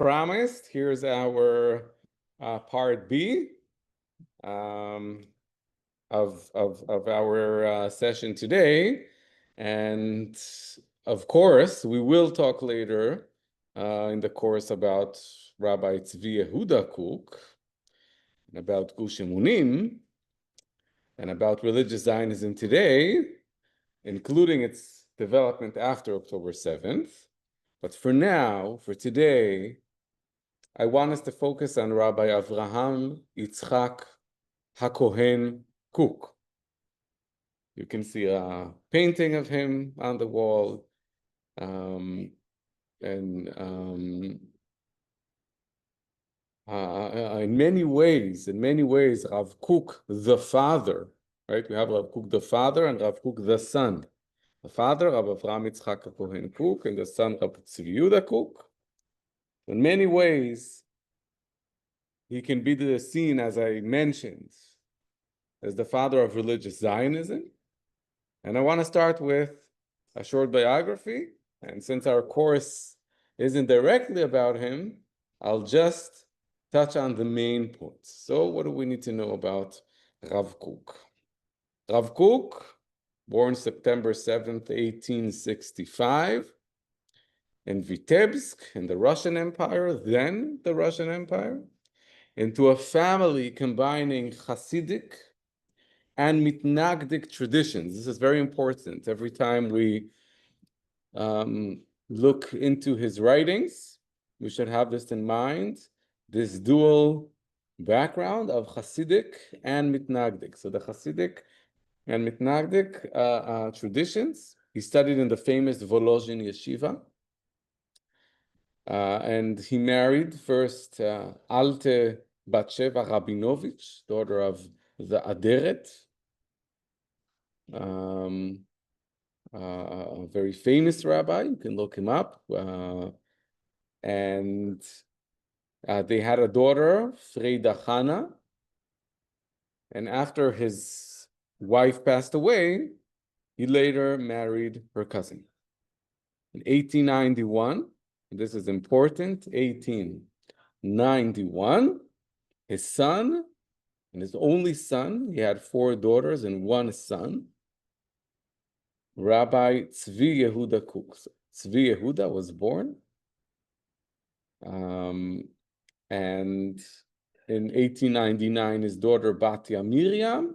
promised, here's our part B of our session today. And of course, we will talk later in the course about Rabbi Tzvi Yehuda Kook, and about Gush Emunim, and about religious Zionism today, including its development after October 7th. But for now, for today, I want us to focus on Rabbi Avraham Yitzchak HaKohen Kook. You can see a painting of him on the wall. In many ways, Rav Kook the father, right? We have Rav Kook the father and Rav Kook the son. The father, Rav Avraham Yitzchak HaKohen Kook, and the son, Rav Tzvi Yehuda Kook. In many ways, he can be seen, as I mentioned, as the father of religious Zionism. And I want to start with a short biography. And since our course isn't directly about him, I'll just touch on the main points. So what do we need to know about Rav Kook? Rav Kook, born September 7th, 1865, in Vitebsk, in the Russian Empire, then the Russian Empire, into a family combining Hasidic and Mitnagdic traditions. This is very important. Every time we look into his writings, we should have this in mind, this dual background of Hasidic and Mitnagdic. So the Hasidic and Mitnagdic traditions. He studied in the famous Volozhin Yeshiva. And he married first Alte Batsheva Rabinovich, daughter of the Aderet, a very famous rabbi. You can look him up. And they had a daughter, Freida Chana. And after his wife passed away, he later married her cousin. In 1891, this is important, 1891, his son, and his only son, he had 4 daughters and 1 son, Rabbi Tzvi Yehuda Kook. Tzvi Yehuda was born. And in 1899, his daughter Batya Miriam.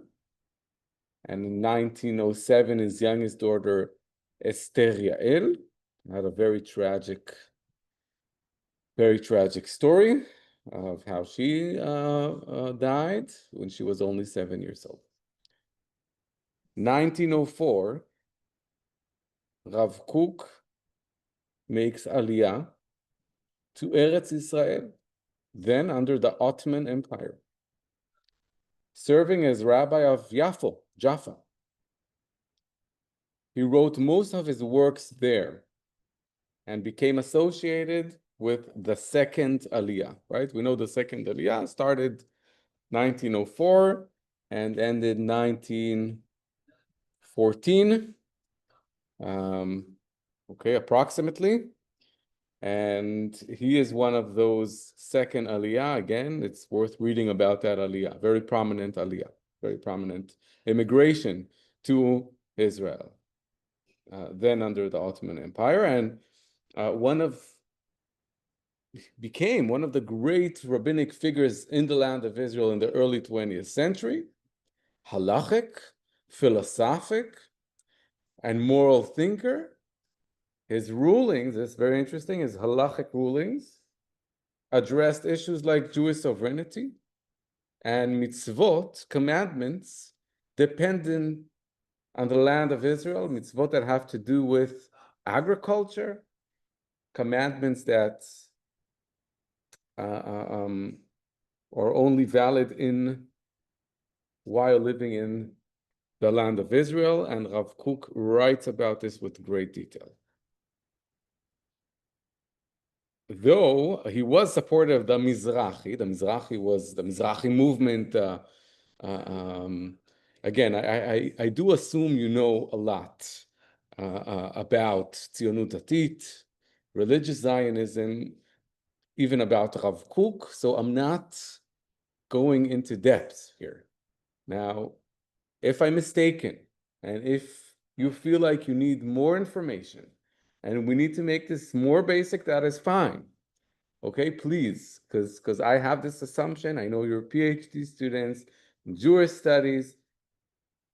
And in 1907, his youngest daughter Esther Yael. Had a very tragic story of how she died when she was only 7 years old. 1904, Rav Kook makes Aliyah to Eretz Israel, then under the Ottoman Empire, serving as rabbi of Jaffa. He wrote most of his works there and became associated with the second Aliyah, right? We know the second Aliyah started 1904 and ended 1914, approximately. And he is one of those second Aliyah. Again, it's worth reading about that Aliyah, very prominent Aliyah, very prominent immigration to Israel, then under the Ottoman Empire. And became one of the great rabbinic figures in the land of Israel in the early 20th century, halachic, philosophic, and moral thinker. His rulings, it's very interesting, his halachic rulings addressed issues like Jewish sovereignty and mitzvot, commandments, dependent on the land of Israel, mitzvot that have to do with agriculture, commandments that are only valid while living in the land of Israel, and Rav Kook writes about this with great detail. Though he was supportive of the Mizrahi movement. Again, I do assume you know a lot about Tzionut Datit, religious Zionism, even about Rav Kook, so I'm not going into depth here. Now, if I'm mistaken, and if you feel like you need more information, and we need to make this more basic, that is fine. Okay, please, because I have this assumption. I know you're PhD students in Jewish studies.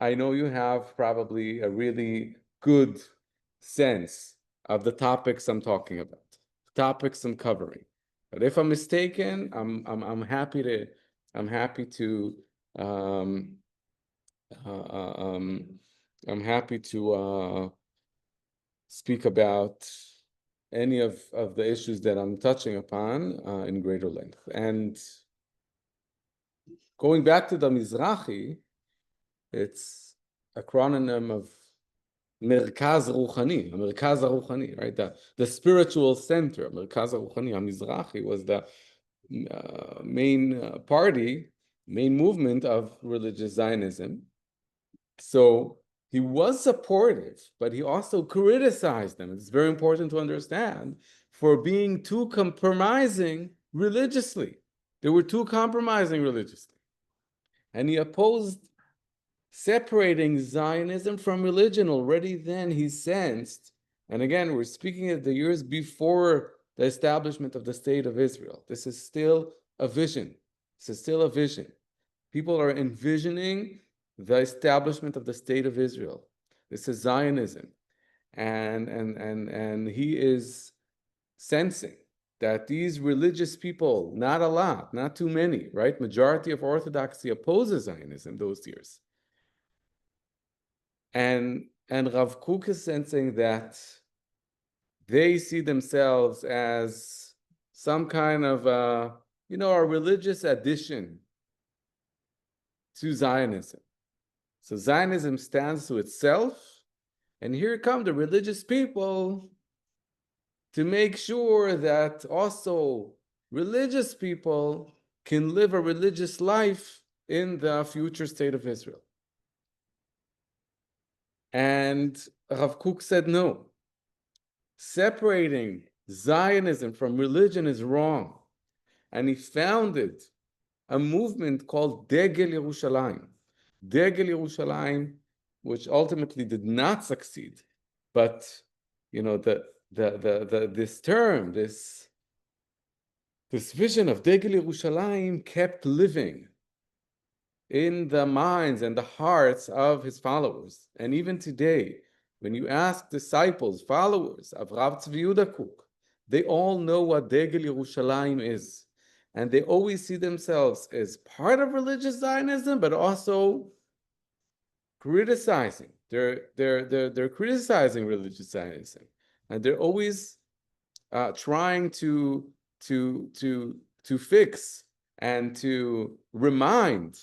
I know you have probably a really good sense of the topics I'm talking about, topics I'm covering. But if I'm mistaken, I'm happy to um, uh, um, I'm happy to speak about any of the issues that I'm touching upon in greater length. And going back to the Mizrahi, it's a acronym of Merkaz Ruchani, right? The spiritual center, Merkaz Ruchani. Mizrahi was the main main movement of religious Zionism. So he was supportive, but he also criticized them. It's very important to understand for being too compromising religiously. They were too compromising religiously. And he opposed separating Zionism from religion. Already then he sensed, and again, we're speaking of the years before the establishment of the state of Israel. This is still a vision. This is still a vision. People are envisioning the establishment of the state of Israel. This is Zionism. And he is sensing that these religious people, not a lot, not too many, right? Majority of Orthodoxy opposes Zionism those years. And Rav Kook is sensing that they see themselves as some kind of a religious addition to Zionism. So Zionism stands to itself, and here come the religious people to make sure that also religious people can live a religious life in the future state of Israel. And Rav Kook said no. Separating Zionism from religion is wrong. And he founded a movement called Degel Yerushalayim. Degel Yerushalayim, which ultimately did not succeed. But this term, this vision of Degel Yerushalayim kept living in the minds and the hearts of his followers. And even today, when you ask disciples, followers of Rav Yehuda Kook, they all know what Degel Yerushalayim is. And they always see themselves as part of religious Zionism, but also criticizing. They're criticizing religious Zionism. And they're always trying to fix and to remind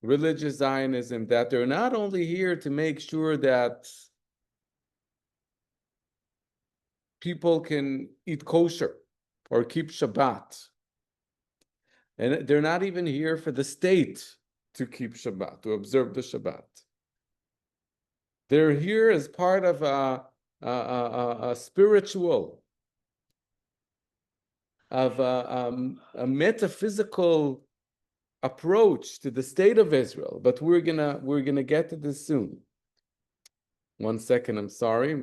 religious Zionism that they're not only here to make sure that people can eat kosher or keep Shabbat. And they're not even here for the state to keep Shabbat, to observe the Shabbat. They're here as part of a spiritual, of a metaphysical approach to the state of Israel. But we're gonna get to this soon. 1 second, I'm sorry.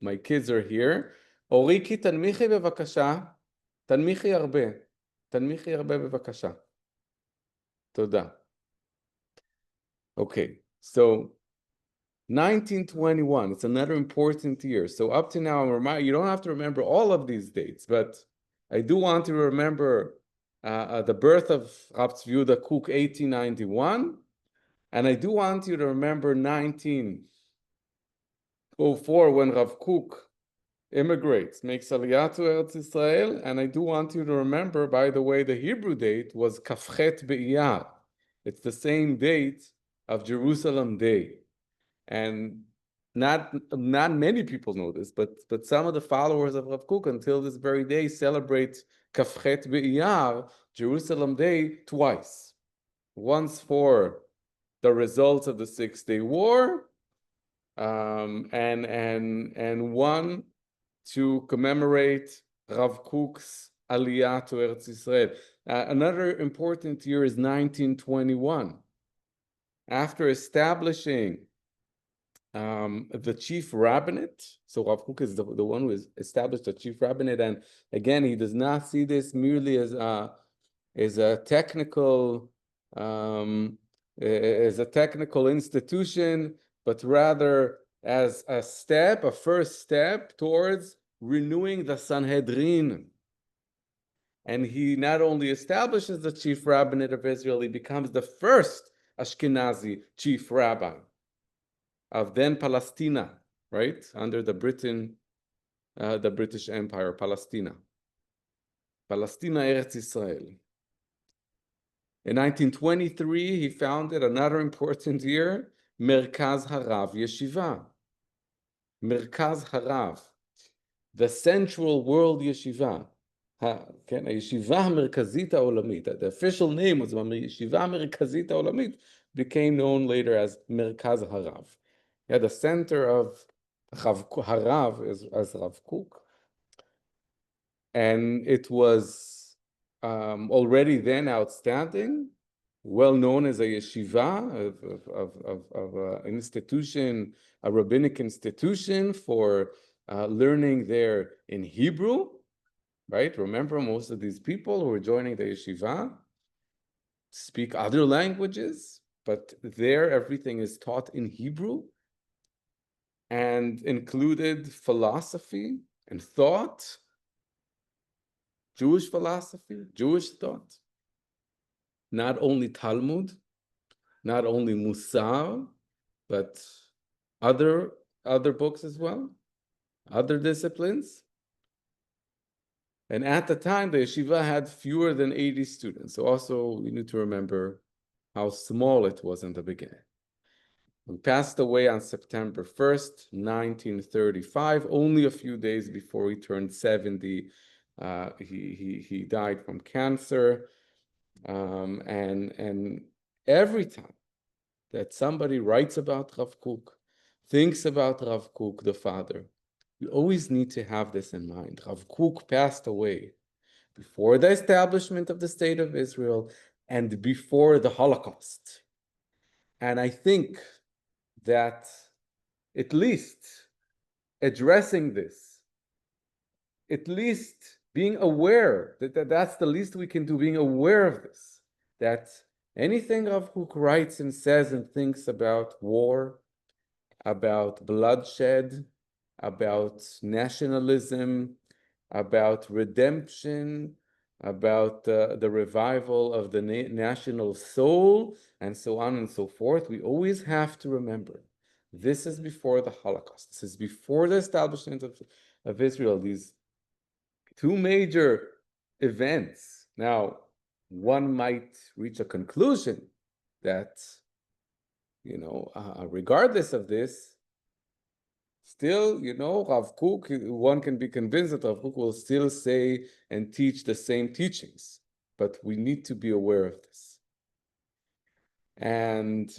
My kids are here. אוריקי, תנמיכי בבקשה. תנמיכי הרבה. תנמיכי הרבה בבקשה. תודה. Okay, so 1921, it's another important year. So up to now, you don't have to remember all of these dates, but I do want to remember the birth of Rav Yehuda Kook, 1891, and I do want you to remember 1904 when Rav Kook immigrates, makes Aliyah to Eretz Israel, and I do want you to remember, by the way, the Hebrew date was Kafchet Be'iyar. It's the same date of Jerusalem Day. And not many people know this, but some of the followers of Rav Kook until this very day celebrate Kafchet Be'iyar, Jerusalem Day, twice. Once for the results of the 6-day war, and one to commemorate Rav Kook's Aliyah to Eretz Israel. Another important year is 1921. After establishing the chief rabbinate, so Rav Kook is the one who has established the chief rabbinate, and again, he does not see this merely as a technical institution, but rather as a first step towards renewing the Sanhedrin. And he not only establishes the chief rabbinate of Israel, he becomes the first Ashkenazi chief rabbi of then Palestina, right? Under the British Empire, Palestina, Eretz Israel. In 1923, he founded another important year, Merkaz Harav Yeshiva. Merkaz Harav, the Central World Yeshiva. הישיבה המרכזית העולמית. The official name was הישיבה המרכזית העולמית, became known later as מרכז הרב. Yeah, the center of Harav is as Rav Kook. And it was already then outstanding, well known as a yeshiva of an institution, a rabbinic institution for learning there in Hebrew, right? Remember, most of these people who were joining the yeshiva speak other languages, but there everything is taught in Hebrew and included philosophy and thought, Jewish philosophy, Jewish thought, not only Talmud, not only Musar, but other books as well, other disciplines. And at the time, the yeshiva had fewer than 80 students. So also we need to remember how small it was in the beginning. He passed away on September 1st, 1935, only a few days before he turned 70. He died from cancer. And every time that somebody writes about Rav Kook, thinks about Rav Kook, the father, we always need to have this in mind. Rav Kook passed away before the establishment of the State of Israel and before the Holocaust. And I think that at least addressing this, at least being aware that's the least we can do, being aware of this, that anything Rav Kook writes and says and thinks about war, about bloodshed, about nationalism, about redemption, about the revival of the national soul, and so on and so forth, we always have to remember, this is before the Holocaust. This is before the establishment of Israel, these two major events. Now, one might reach a conclusion that, regardless of this, still, Rav Kook, one can be convinced that Rav Kook will still say and teach the same teachings, but we need to be aware of this. And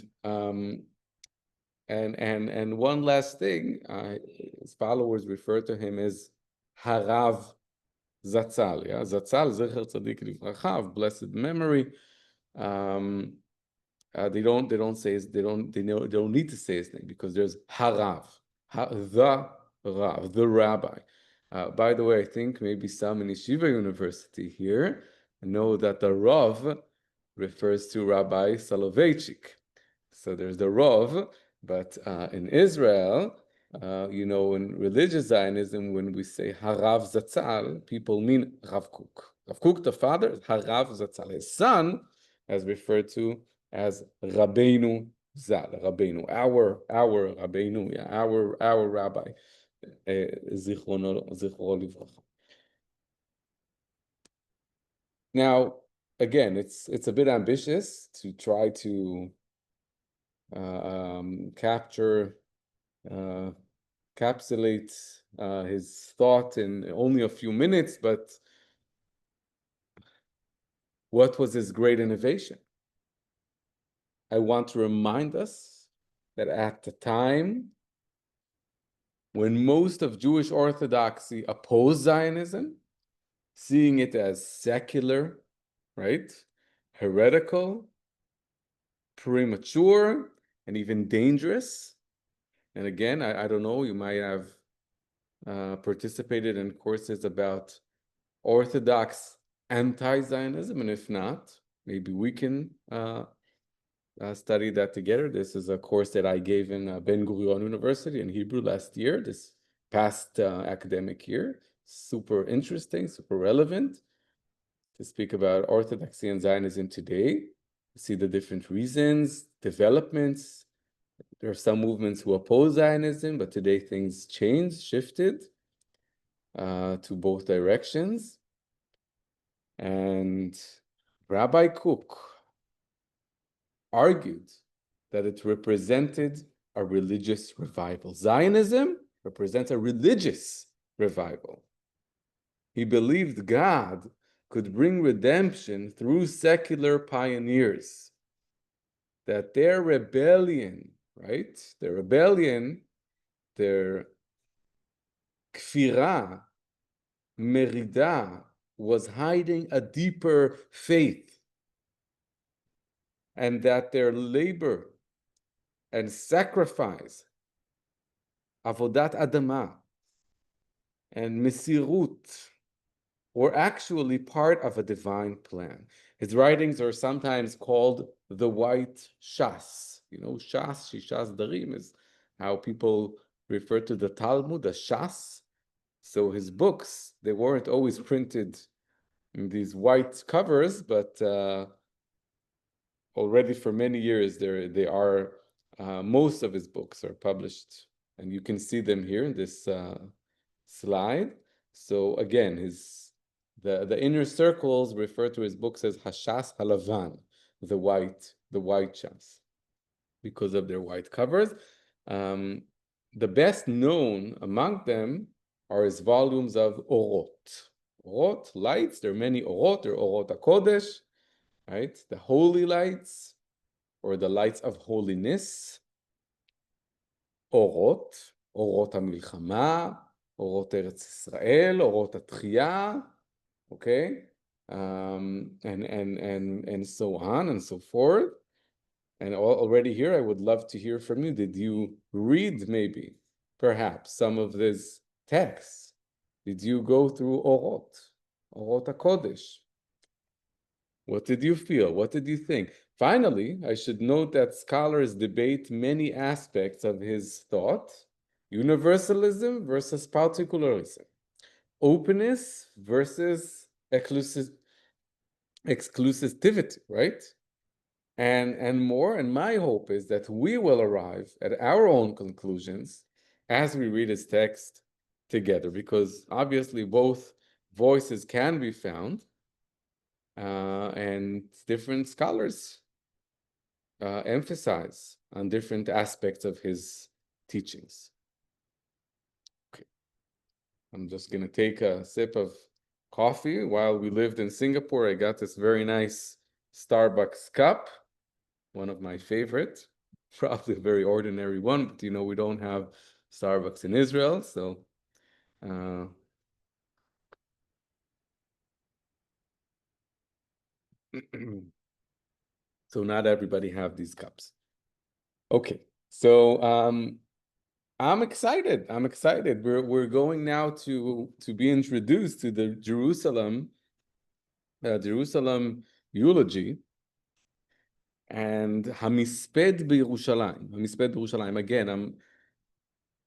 one last thing, his followers refer to him as Harav Zatzal, yeah, Zatzal, Zecher Tzadik Livracha, of blessed memory. They don't need to say his name because there's Harav, the rabbi. By the way, I think maybe some in Yeshiva University here know that the Rav refers to Rabbi Soloveitchik. So there's the Rav, but in Israel, in religious Zionism, when we say Harav Zatzal, people mean Rav Kook. Rav Kook, the father, Harav Zatzal. His son is referred to as Rabbeinu Zal, Rabbeinu, our Rabbeinu, yeah, our rabbi, Zichro Livracha. Now, again, it's a bit ambitious to try to encapsulate his thought in only a few minutes, but what was his great innovation? I want to remind us that at the time when most of Jewish orthodoxy opposed Zionism, seeing it as secular, right? Heretical, premature, and even dangerous. And again, I don't know, you might have participated in courses about Orthodox anti-Zionism, and if not, maybe we can study that together. This is a course that I gave in Ben Gurion University in Hebrew last year, this past academic year. Super interesting, super relevant to speak about Orthodoxy and Zionism today, see the different reasons, developments. There are some movements who oppose Zionism, but today things changed, shifted to both directions. And Rabbi Kook argued that it represented a religious revival. Zionism represents a religious revival. He believed God could bring redemption through secular pioneers, that their rebellion, right? Their rebellion, their kfirah, merida, was hiding a deeper faith, and that their labor and sacrifice, avodat adamah, and mesirut, were actually part of a divine plan. His writings are sometimes called the White Shas. You know, Shas, Shishas Darim is how people refer to the Talmud, the Shas. So his books, they weren't always printed in these white covers, but already for many years, they are, most of his books are published, and you can see them here in this slide. So again, the inner circles refer to his books as Hashas Halavan, the white shas, because of their white covers. The best known among them are his volumes of Orot. Orot, lights, there are many Orot, there are Orot HaKodesh, right? The holy lights, or the lights of holiness. Orot, Orot HaMilchama, Orot Eretz Israel, Orot HaTchiyah, okay? And so on and so forth. And already here, I would love to hear from you. Did you read maybe, perhaps, some of these texts? Did you go through Orot HaKodesh? What did you feel? What did you think? Finally, I should note that scholars debate many aspects of his thought: universalism versus particularism, openness versus exclusivity, right? And more. And my hope is that we will arrive at our own conclusions as we read his text together, because obviously both voices can be found, and different scholars emphasize on different aspects of his teachings. Okay, I'm just going to take a sip of coffee. While we lived in Singapore, I got this very nice Starbucks cup, one of my favorite, probably a very ordinary one, but you know, we don't have Starbucks in Israel, so so not everybody have these cups. Okay, so I'm excited. I'm excited. We're going now to be introduced to the Jerusalem eulogy, and Hamisped b'Yerushalayim. Hamisped b'Yerushalayim. Again,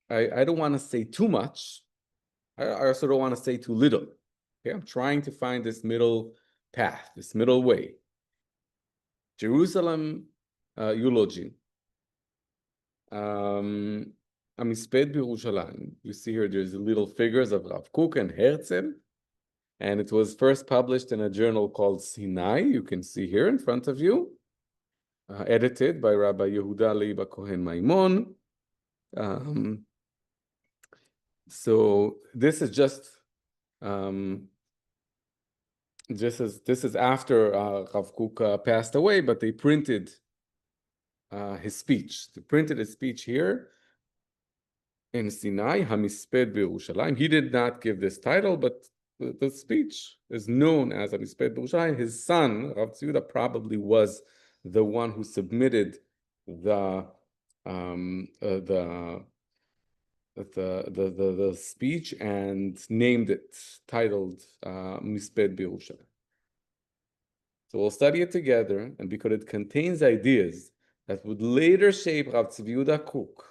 I don't want to say too much. I also don't want to say too little. Okay, I'm trying to find this middle path, this middle way. Jerusalem eulogy. Hamisped b'Yerushalayim. You see here, there's little figures of Rav Kook and Herzl, and it was first published in a journal called Sinai. You can see here in front of you, edited by Rabbi Yehuda Leiba Kohen Maimon. So this is just this is after Rav Kook passed away, but they printed his speech. They printed his speech here in Sinai, Hamisped b'Yerushalayim. He did not give this title, but the speech is known as Amisped B'Yerushalayim. His son, Rav Yehuda, probably was the one who submitted the speech and named it, titled Misped B'Yerushalayim. So we'll study it together, and because it contains ideas that would later shape Rav Yehuda Kook.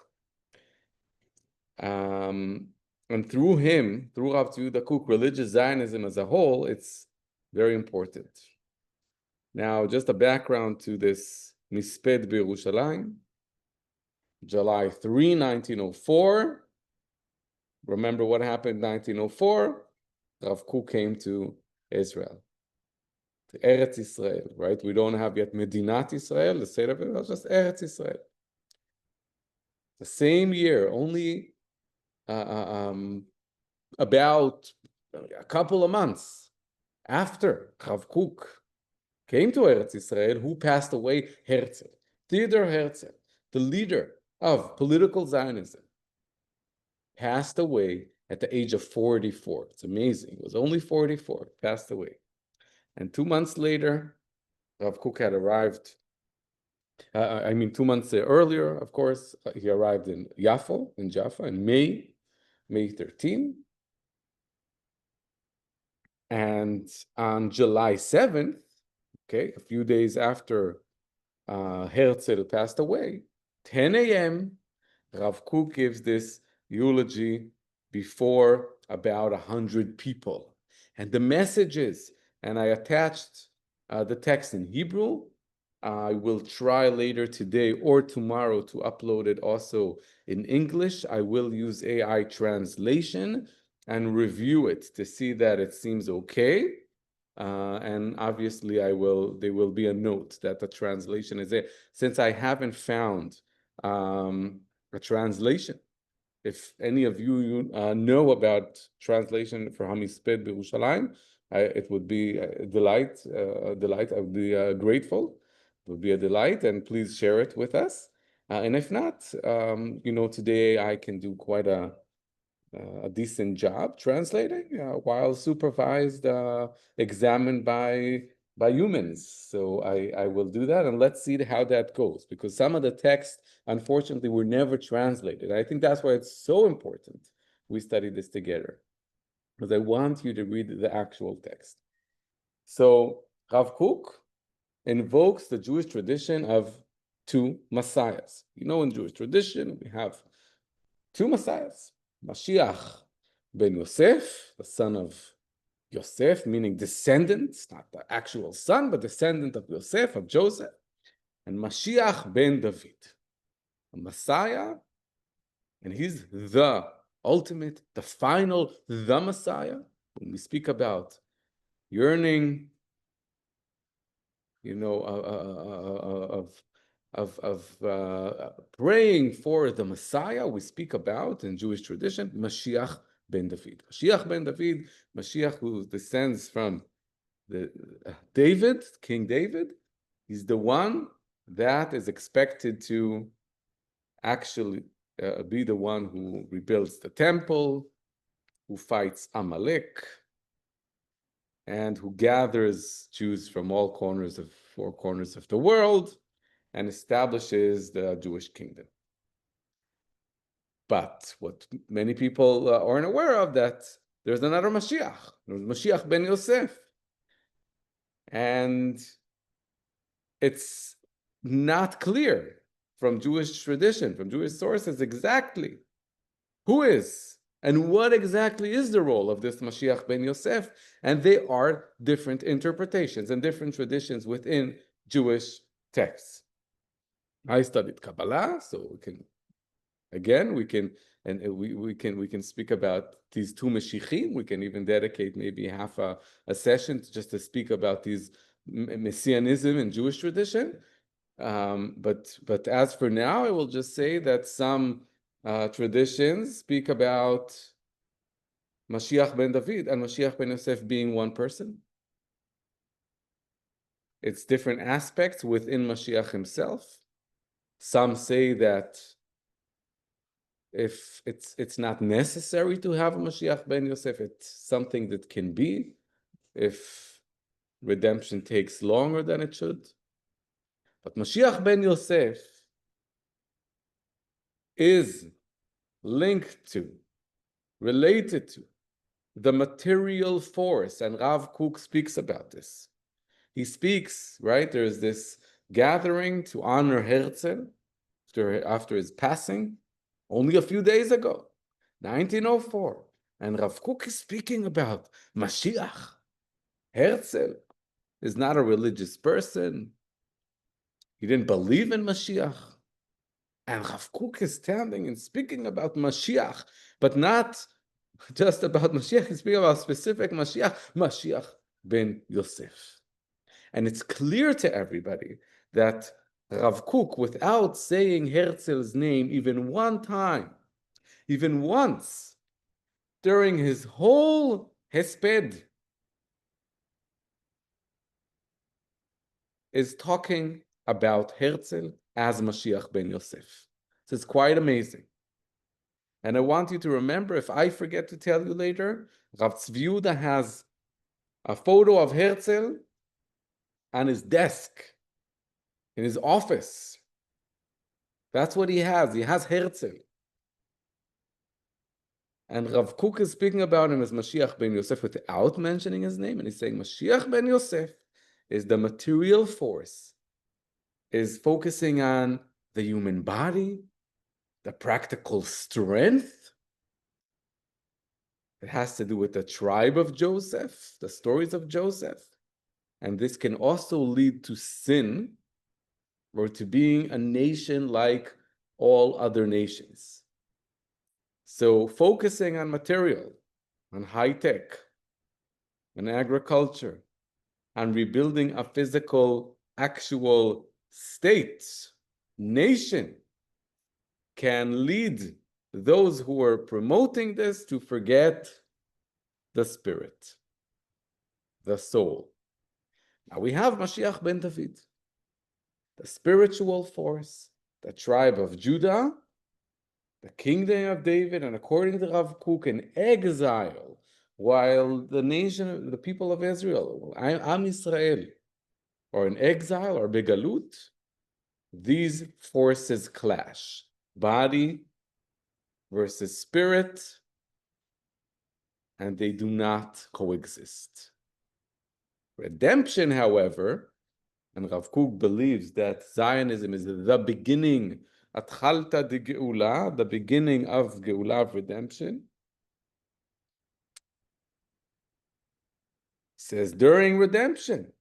And through him, through Rav Yehuda Kook, religious Zionism as a whole, it's very important. Now, just a background to this Misped B'Yerushalayim. July 3, 1904. Remember what happened in 1904? Rav Kook came to Israel, to Eretz Israel, right? We don't have yet Medinat Israel, the state of Israel, just Eretz Israel. The same year, only about a couple of months after Rav Kook came to Eretz Israel, who passed away? Herzl, Theodor Herzl, the leader of political Zionism, passed away at the age of 44. It's amazing. He was only 44, passed away. And 2 months later, Rav Kook had arrived. 2 months earlier, of course, he arrived in Jaffa, in May 13. And on July 7th, okay, a few days after Herzl passed away, 10 a.m., Rav Kook gives this eulogy before about 100 people. And the message is, and I attached the text in Hebrew. I will try later today or tomorrow to upload it also in English. I will use AI translation and review it to see that it seems okay. And obviously there will be a note that the translation is there. Since I haven't found a translation, if any of you know about translation for Hamisped B'Yerushalayim, it would be a delight. I would be grateful. It would be a delight, and please share it with us. And if not, today I can do quite a decent job translating while supervised, examined by humans. So I will do that, and let's see how that goes, because some of the text, unfortunately, were never translated. I think that's why it's so important we study this together, because I want you to read the actual text. So Rav Kook invokes the Jewish tradition of two messiahs. In Jewish tradition, we have two messiahs. Mashiach ben Yosef, the son of Yosef, meaning descendant, not the actual son, but descendant of Yosef, of Joseph, and Mashiach ben David, a Messiah, and he's the ultimate, the final, the Messiah. When we speak about yearning, of praying for the Messiah, we speak about in Jewish tradition Mashiach ben David. Mashiach ben David, Mashiach who descends from King David. He's the one that is expected to actually be the one who rebuilds the temple, who fights Amalek, and who gathers Jews from all four corners of the world and establishes the Jewish kingdom. But what many people aren't aware of, that there's another Mashiach. There's Mashiach ben Yosef. And it's not clear from Jewish tradition, from Jewish sources, exactly who is and what exactly is the role of this Mashiach ben Yosef. And there are different interpretations and different traditions within Jewish texts. I studied Kabbalah, so we can speak about these two Mashiachim. We can even dedicate maybe half a session just to speak about these Messianism in Jewish tradition. But as for now, I will just say that some traditions speak about Mashiach ben David and Mashiach ben Yosef being one person. It's different aspects within Mashiach himself. Some say that if it's not necessary to have a Mashiach ben Yosef, it's something that can be if redemption takes longer than it should. But Mashiach ben Yosef is linked to, related to, the material force, and Rav Kook speaks about this. He speaks, right, there's this gathering to honor Herzl after his passing, only a few days ago, 1904, and Rav Kook is speaking about Mashiach. Herzl is not a religious person. He didn't believe in Mashiach. And Rav Kook is standing and speaking about Mashiach, but not just about Mashiach, he's speaking about specific Mashiach, Mashiach ben Yosef. And it's clear to everybody that Rav Kook, without saying Herzl's name even one time, even once, during his whole hesped, is talking about Herzl as Mashiach ben Yosef. So it's quite amazing. And I want you to remember, if I forget to tell you later, Rav Yehuda has a photo of Herzl on his desk, in his office. That's what he has. He has Herzl. And Rav Kook is speaking about him as Mashiach ben Yosef without mentioning his name. And he's saying Mashiach ben Yosef is the material force, is focusing on the human body, the practical strength. It has to do with the tribe of Joseph, the stories of Joseph. And this can also lead to sin, or to being a nation like all other nations. So focusing on material, on high tech, on agriculture, on rebuilding a physical, actual state, nation, can lead those who are promoting this to forget the spirit, the soul. Now we have Mashiach ben David, the spiritual force, the tribe of Judah, the kingdom of David, and according to Rav Kook, in exile, while the nation, the people of Israel, Am Israel, are in exile or begalut, these forces clash. Body versus spirit, and they do not coexist. Redemption, however, and Rav Kook believes that Zionism is the beginning, Atchalta de Geula, the beginning of Geula, of redemption. Says during redemption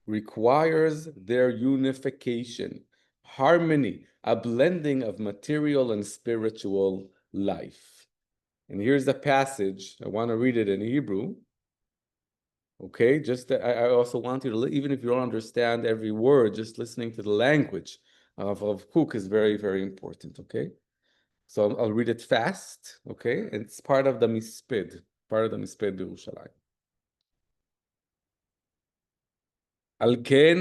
requires their unification, harmony, a blending of material and spiritual life. And here's the passage. I want to read it in Hebrew. Okay, I also want you to, even if you don't understand every word, just listening to the language of Kook is very, very important, okay? So I'll read it fast, okay? It's part of the Misped בירושלים. על כן,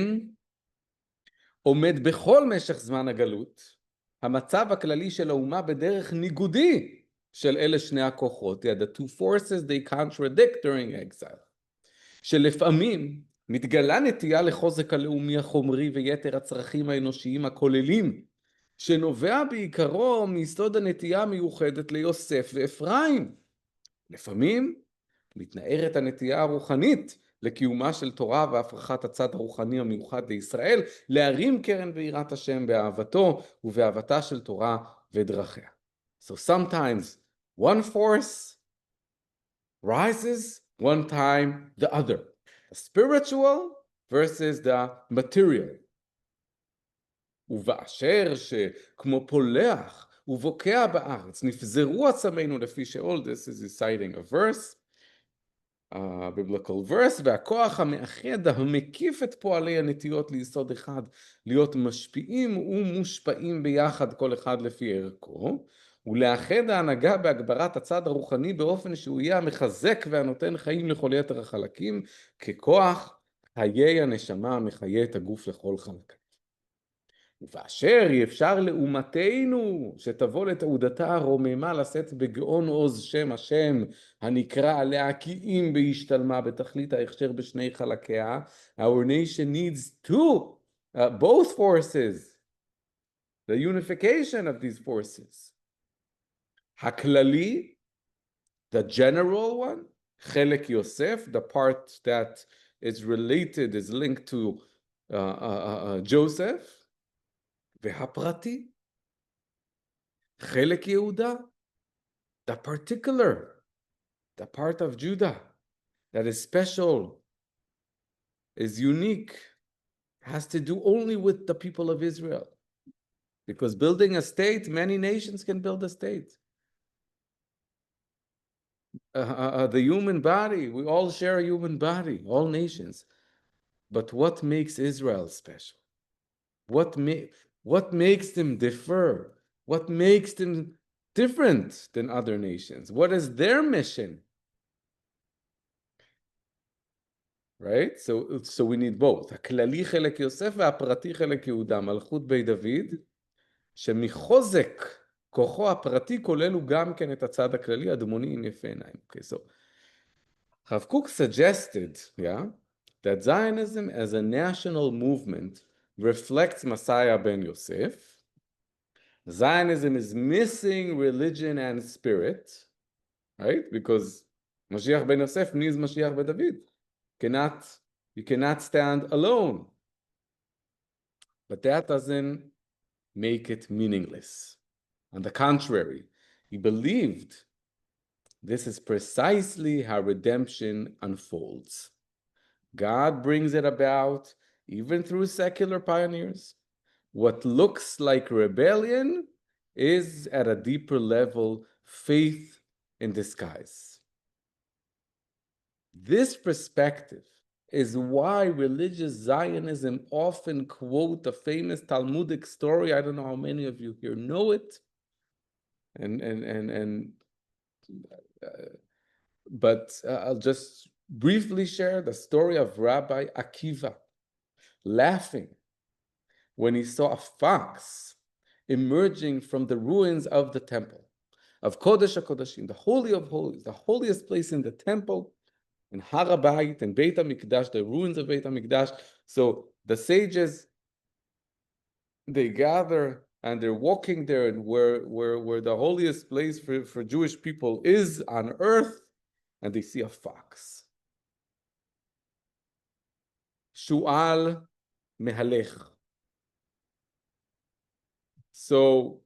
עומד בכל משך זמן הגלות, המצב הכללי של האומה בדרך ניגודי של אלה שני הכוחות, the two forces they contradict during exile. שלפעמים מתגלה נטייה לחוזק הלאומי החומרי ויתר הצרכים האנושיים הכוללים, שנובע בעיקרו מיסוד הנטייה המיוחדת ליוסף ואפרים. לפעמים מתנערת הנטייה הרוחנית לקיומה של תורה והפרחת הצד הרוחני המיוחד לישראל, להרים קרן ביראת השם באהבתו ובאהבתה של תורה ודרכיה. So sometimes one force rises, one time the other. The spiritual versus the material. ובאשר שכמו פולח ובוקע בארץ, נפזרו עצמנו לפי שאול, this is citing a verse, a biblical verse, והכוח המאחד המקיף את פועלי הנטיות ליסוד אחד, להיות משפיעים ומושפעים ביחד כל אחד לפי ערכו, ולאחד ההנהגה בהגברת הצד הרוחני באופן שהוא יהיה המחזק והנותן חיים לכל יתר החלקים, ככוח חיי הנשמה המחיה את הגוף לכל חלק. ואשר אי אפשר לאומתנו שתבוא לתעודתה הרוממה לשאת בגאון עוז שם השם הנקרא עליה כי אם בהשתלמה בתכלית ההכשר בשני חלקיה. Our nation needs both forces, the unification of these forces. הכללי, the general one, חלק יוסף, the part that is related, is linked to Joseph, והפרטי, חלק יהודה, the particular, the part of Judah that is special, is unique, has to do only with the people of Israel. Because building a state, many nations can build a state. The human body, we all share a human body, all nations. But what makes Israel special? What makes them differ? What makes them different than other nations? What is their mission? Right? So we need both. הכללי חלק יוסף והפרטי חלק יהודה. מלכות בית דוד, שמחוזק כוחו הפרטי כולל הוא גם כן את הצד הכללי, הדמוני עם יפה עיניים. Okay, so Rav Kook suggested, that Zionism as a national movement reflects Messiah ben Yosef. Zionism is missing religion and spirit, right? Because Mashiach ben Yosef needs Mashiach ben David. You cannot stand alone. But that doesn't make it meaningless. On the contrary, he believed this is precisely how redemption unfolds. God brings it about, even through secular pioneers. What looks like rebellion is, at a deeper level, faith in disguise. This perspective is why religious Zionism often quote the famous Talmudic story. I don't know how many of you here know it. But I'll just briefly share the story of Rabbi Akiva laughing when he saw a fox emerging from the ruins of the temple, of Kodesh HaKodashim, the Holy of Holies, the holiest place in the temple, in Rabbi, in Beit HaMikdash, the ruins of Beit HaMikdash. So the sages, they gather and they're walking there, and where the holiest place for Jewish people is on earth, and they see a fox. Shu'al mehalech. So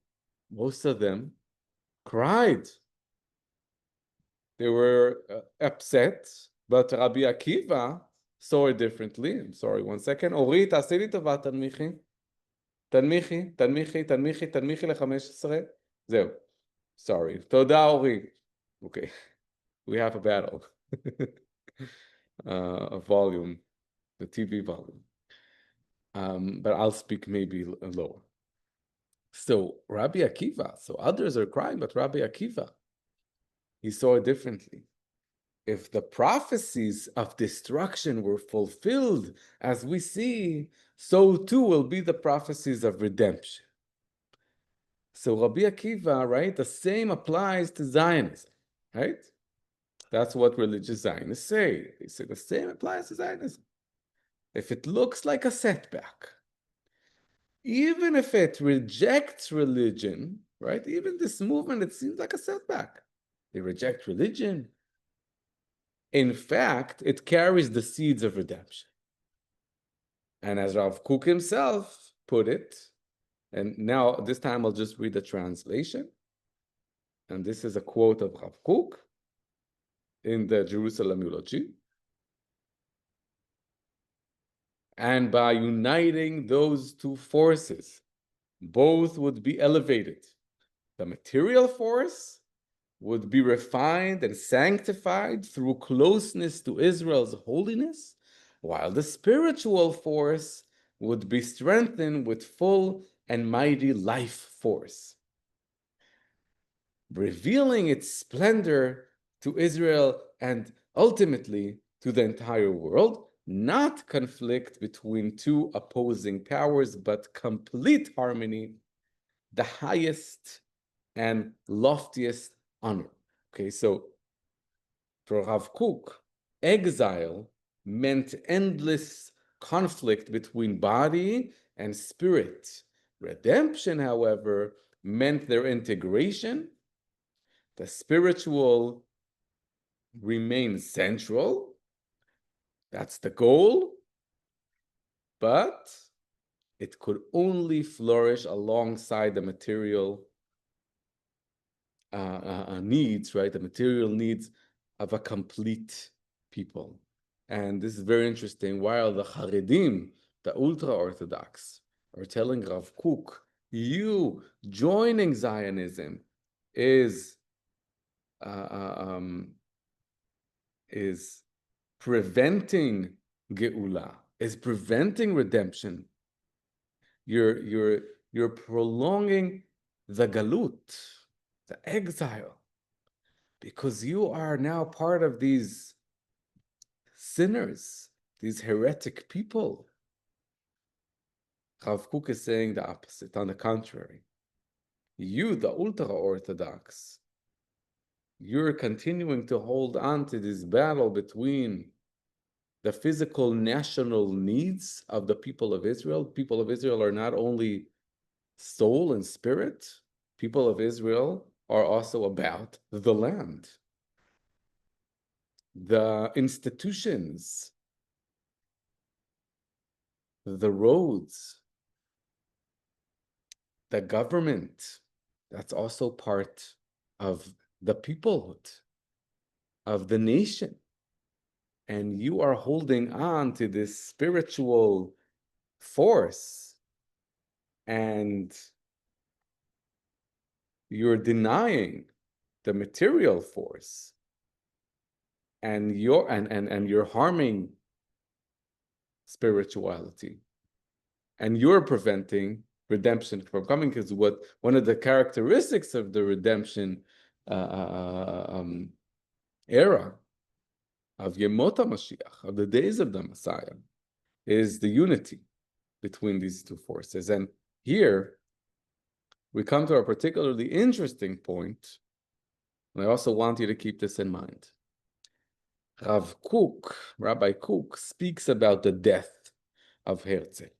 most of them cried. They were upset, but Rabbi Akiva saw it differently. I'm sorry, one second. Ori, תעשי לי טובה, תנמיכי ל-15. זהו. Sorry. תודה, אורי. Okay. We have a battle. A volume, the TV volume. But I'll speak maybe lower. So Rabbi Akiva, so others are crying, but Rabbi Akiva, he saw it differently. If the prophecies of destruction were fulfilled, as we see, so too will be the prophecies of redemption. So Rabbi Akiva, right, the same applies to Zionism, right? That's what religious Zionists say. They say the same applies to Zionism. If it looks like a setback, even if it rejects religion, right? Even this movement, it seems like a setback. They reject religion. In fact, it carries the seeds of redemption. And as Rav Kook himself put it, and now this time I'll just read the translation. And this is a quote of Rav Kook in the Jerusalem Eulogy. And by uniting those two forces, both would be elevated. The material force would be refined and sanctified through closeness to Israel's holiness, while the spiritual force would be strengthened with full and mighty life force, revealing its splendor to Israel and ultimately to the entire world. not conflict between two opposing powers, but complete harmony, the highest and loftiest honor. Okay, so for Rav Kook, exile meant endless conflict between body and spirit. Redemption, however, meant their integration. The spiritual remains central. That's the goal. But it could only flourish alongside the material needs, right? The material needs of a complete people. And this is very interesting. While the Haredim, the ultra-Orthodox, are telling Rav Kook, you joining Zionism is preventing Geula, is preventing redemption. You're prolonging the galut, the exile, because you are now part of these sinners, these heretic people. Rav Kook is saying the opposite. On the contrary, you, the ultra-Orthodox, you're continuing to hold on to this battle between the physical national needs of the people of Israel. People of Israel are not only soul and spirit, people of Israel are also about the land, the institutions, the roads, the government. That's also part of the peoplehood of the nation. And you are holding on to this spiritual force, and you're denying the material force, and you're harming spirituality, and you're preventing redemption from coming, because one of the characteristics of the redemption era of Yemot HaMashiach, of the days of the Messiah, is the unity between these two forces. And here we come to a particularly interesting point, and I also want you to keep this in mind. Rabbi Kook, speaks about the death of Herzl.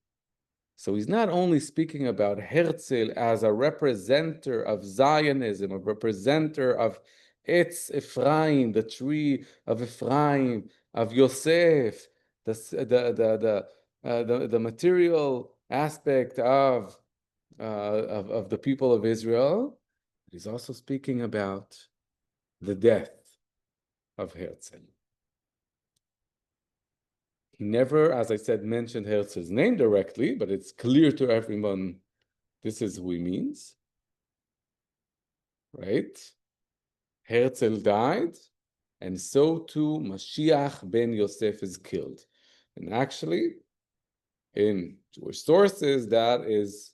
So he's not only speaking about Herzl as a representative of Zionism, a representative of Etz Ephraim, the tree of Ephraim, of Yosef, the material aspect of the people of Israel. He's also speaking about the death of Herzl. He never, as I said, mentioned Herzl's name directly, but it's clear to everyone this is who he means, right? Herzl died, and so too Mashiach ben Yosef is killed. And actually, in Jewish sources, that is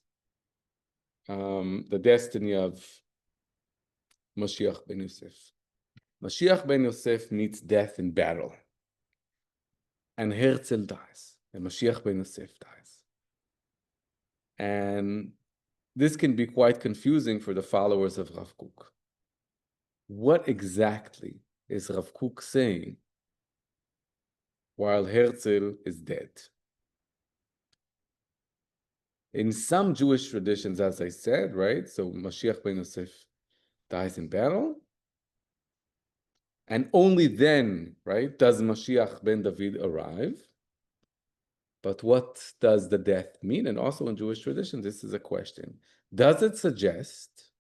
the destiny of Mashiach ben Yosef. Mashiach ben Yosef meets death in battle, and Herzl dies, and Mashiach ben Yosef dies. And this can be quite confusing for the followers of Rav Kook. What exactly is Rav Kook saying while Herzl is dead? In some Jewish traditions, as I said, right? So Mashiach ben Yosef dies in battle, and only then, right, does Mashiach ben David arrive. But what does the death mean? And also in Jewish tradition, this is a question. Does it suggest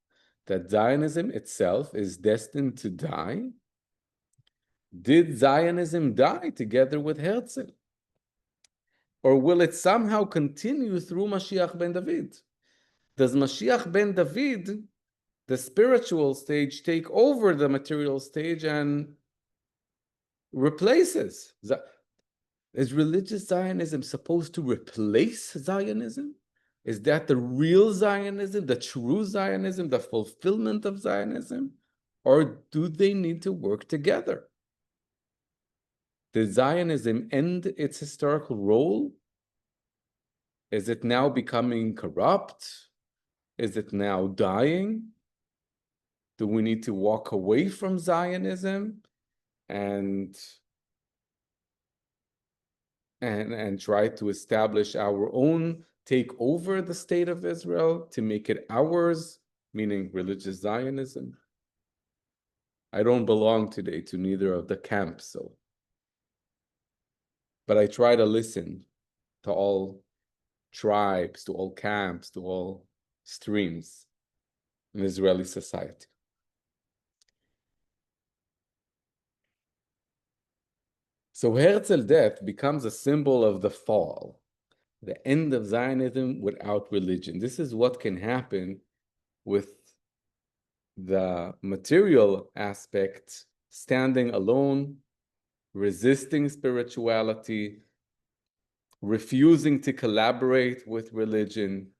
that Zionism itself is destined to die? Did Zionism die together with Herzl? Or will it somehow continue through Mashiach ben David? Does Mashiach ben David, the spiritual stage, take over the material stage and replaces? Is religious Zionism supposed to replace Zionism? Is that the real Zionism, the true Zionism, the fulfillment of Zionism? Or do they need to work together? Did Zionism end its historical role? Is it now becoming corrupt? Is it now dying? Do we need to walk away from Zionism and try to establish our own, take over the state of Israel to make it ours, meaning religious Zionism? I don't belong today to neither of the camps, but I try to listen to all tribes, to all camps, to all streams in Israeli society. So Herzl's death becomes a symbol of the fall, the end of Zionism without religion. This is what can happen with the material aspect standing alone, resisting spirituality, refusing to collaborate with religion.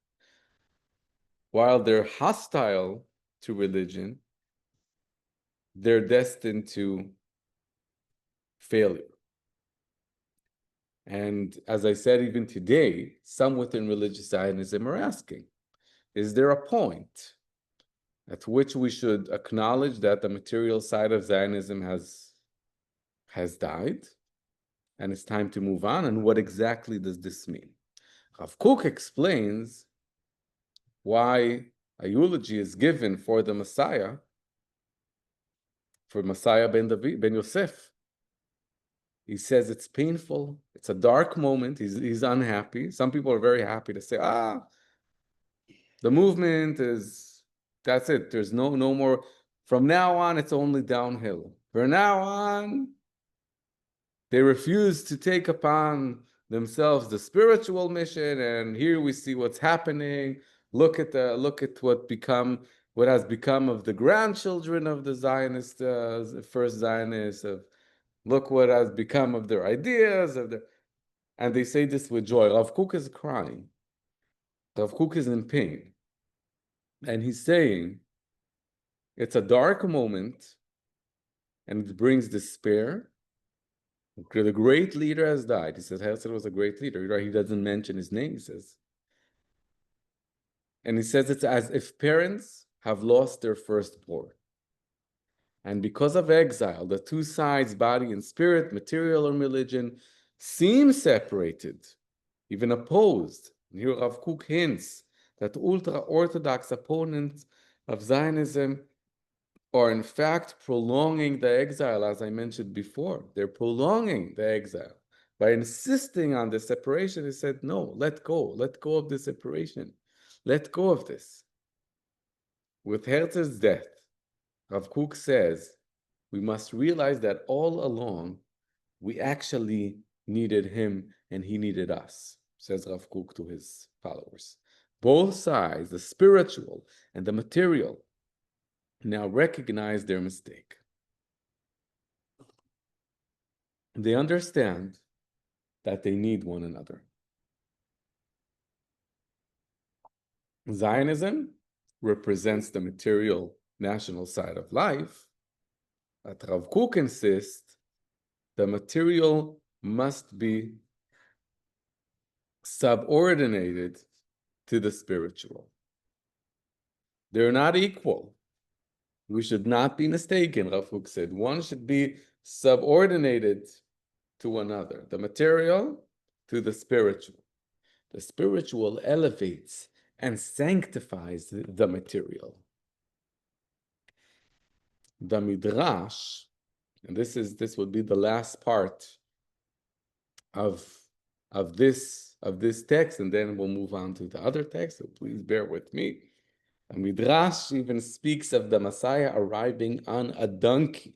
While they're hostile to religion, they're destined to failure. And as I said, even today, some within religious Zionism are asking, is there a point at which we should acknowledge that the material side of Zionism has died and it's time to move on? And what exactly does this mean? Rav Kook explains why a eulogy is given for the Messiah, for Messiah ben David, ben Yosef. He says it's painful. It's a dark moment. He's unhappy. Some people are very happy to say, the movement is, that's it. There's no more. From now on, it's only downhill. From now on, they refuse to take upon themselves the spiritual mission. And here we see what's happening. Look at what has become of the grandchildren of the Zionist, first Zionists, look what has become of their ideas, and they say this with joy. Rav Kook is crying. Rav Kook is in pain. And he's saying, it's a dark moment, and it brings despair. The great leader has died. He says Herzl was a great leader. He doesn't mention his name, he says. And he says it's as if parents have lost their firstborn. And because of exile, the two sides, body and spirit, material and religion, seem separated, even opposed. And here Rav Kook hints that ultra-Orthodox opponents of Zionism are in fact prolonging the exile, as I mentioned before. They're prolonging the exile. By insisting on the separation, he said, no, let go of the separation. Let go of this. With Herzl's death, Rav Kook says, we must realize that all along, we actually needed him and he needed us, says Rav Kook to his followers. Both sides, the spiritual and the material, now recognize their mistake. They understand that they need one another. Zionism represents the material national side of life, but Rav Kook insists the material must be subordinated to the spiritual. They're not equal. We should not be mistaken, Rav Kook said. One should be subordinated to another, the material to the spiritual. The spiritual elevates and sanctifies the material. The Midrash, and this would be the last part of this text, and then we'll move on to the other text, so please bear with me. The Midrash even speaks of the Messiah arriving on a donkey.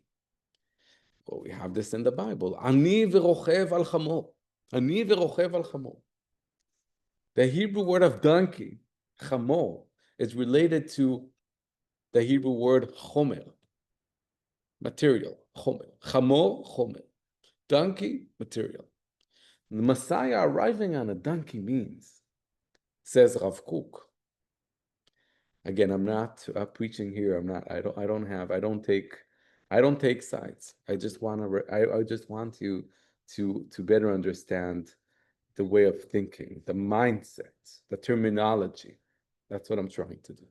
Well, we have this in the Bible. Ani v'rochev al chamo. Ani v'rochev al chamo. The Hebrew word of donkey, chamo, is related to the Hebrew word chomer, material, chomer. Chamo, chomer. Donkey, material. The Messiah arriving on a donkey means, says Rav Kook. Again, I'm not preaching here. I don't take sides. I just want to to better understand the way of thinking, the mindset, the terminology. That's what I'm trying to do.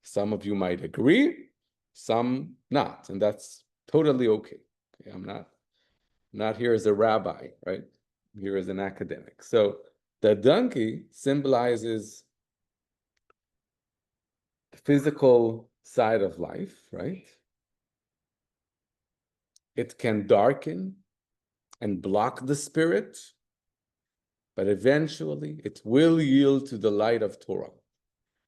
Some of you might agree, some not, and that's totally okay. I'm not here as a rabbi, right? I'm here as an academic. So the donkey symbolizes the physical side of life, right? It can darken and block the spirit, but eventually it will yield to the light of Torah.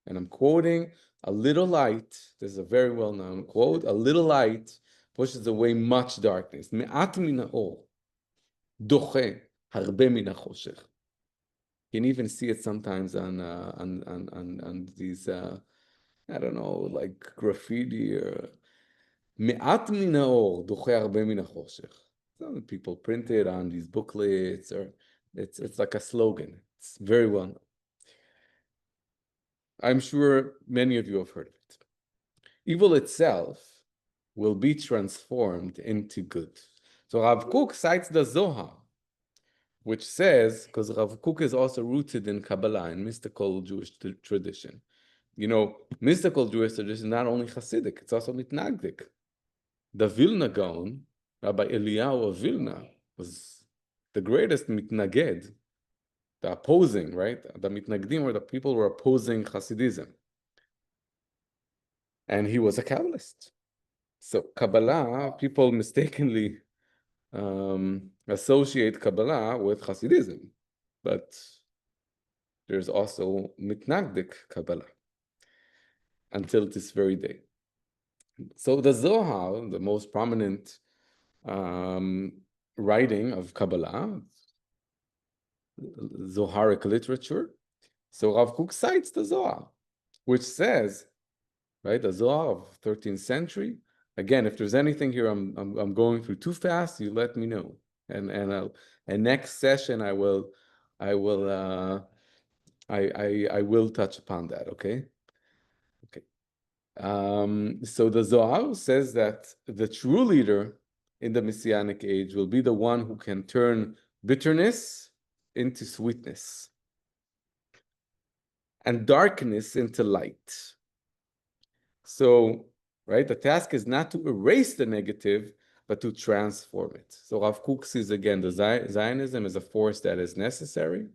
And I'm quoting, a little light, this is a very well-known quote, a little light pushes away much darkness. Me'at min ha'or doche harbe min ha'choshech. You can even see it sometimes on these, I don't know, like graffiti or me'at min ha'or doche harbe min ha'choshech. Some people print it on these booklets, or it's like a slogan. It's very well known. I'm sure many of you have heard of it. Evil itself will be transformed into good. So Rav Kook cites the Zohar, which says, because Rav Kook is also rooted in Kabbalah, in mystical Jewish tradition. You know, mystical Jewish tradition is not only Hasidic, it's also mitnagdik. The Vilna Gaon, Rabbi Eliyahu of Vilna, was the greatest mitnaged, the opposing, right? The mitnagdim were the people who were opposing Hasidism. And he was a Kabbalist. So Kabbalah, people mistakenly associate Kabbalah with Hasidism, but there's also mitnagdik Kabbalah until this very day. So the Zohar, the most prominent writing of Kabbalah, Zoharic literature. So Rav Kook cites the Zohar, which says, right, the Zohar of 13th century. Again, if there's anything here I'm going through too fast, you let me know. And next session I will touch upon that. Okay. Okay. So the Zohar says that the true leader in the Messianic age will be the one who can turn bitterness into sweetness and darkness into light. So, right, the task is not to erase the negative, but to transform it. So Rav Kook sees again the Zionism as a force that is necessary,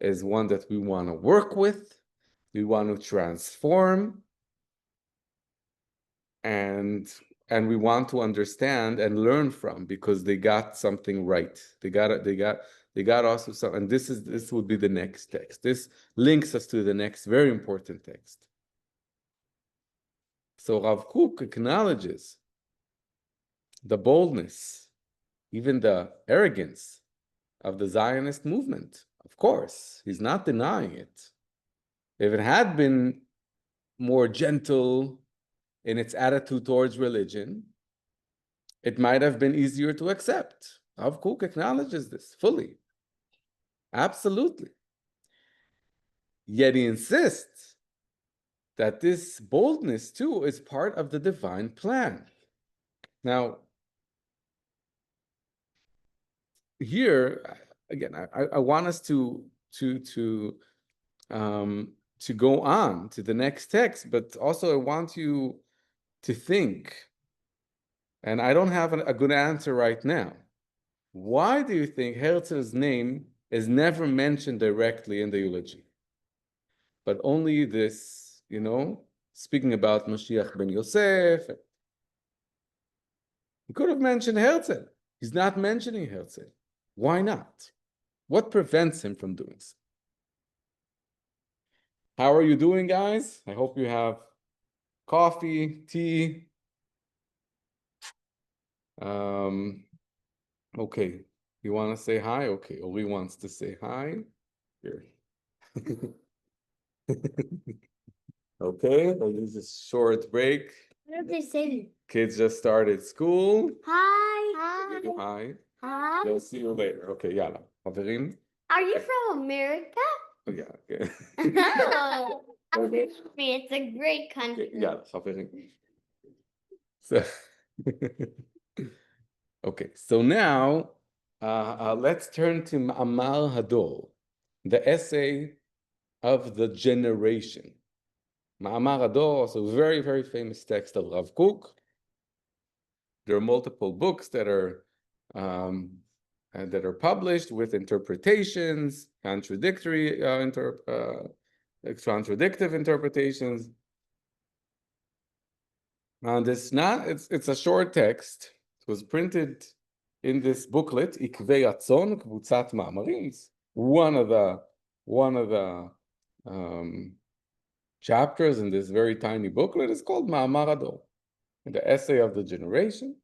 is one that we want to work with, we want to transform, and we want to understand and learn from, because they got something right. They got also some, and this would be the next text. This links us to the next very important text. So Rav Kook acknowledges the boldness, even the arrogance of the Zionist movement. Of course, he's not denying it. If it had been more gentle in its attitude towards religion, it might have been easier to accept. Rav Kook acknowledges this fully. Absolutely. Yet he insists that this boldness too is part of the divine plan. Now, here again, I want us to go on to the next text, but also I want you to think, and I don't have a good answer right now. Why do you think Herzl's name is never mentioned directly in the eulogy, but only this, speaking about Mashiach ben Yosef? He could have mentioned Herzl. He's not mentioning Herzl. Why not? What prevents him from doing so? How are you doing, guys? I hope you have coffee, tea. Okay. You want to say hi? Okay. Oli wants to say hi. Here. Okay. Well, this is a short break. What did they say? Kids just started school. Hi. Hi. Hi. Hi. They'll see you later. Okay, yalla. חברים? Are you from America? Oh, yeah. Okay. No. It's a great country. יאללה, חברים. So, okay, so now Let's turn to Ma'amar Hador, the essay of the generation. Ma'amar Hador, also a very, very famous text of Rav Kook. There are multiple books that are published with interpretations, contradictive interpretations. And it's a short text. It was printed in this booklet, Ikvei Atzon, Kvutzat Ma'amarim. One of the chapters in this very tiny booklet is called Ma'amar Hador, the essay of the generation.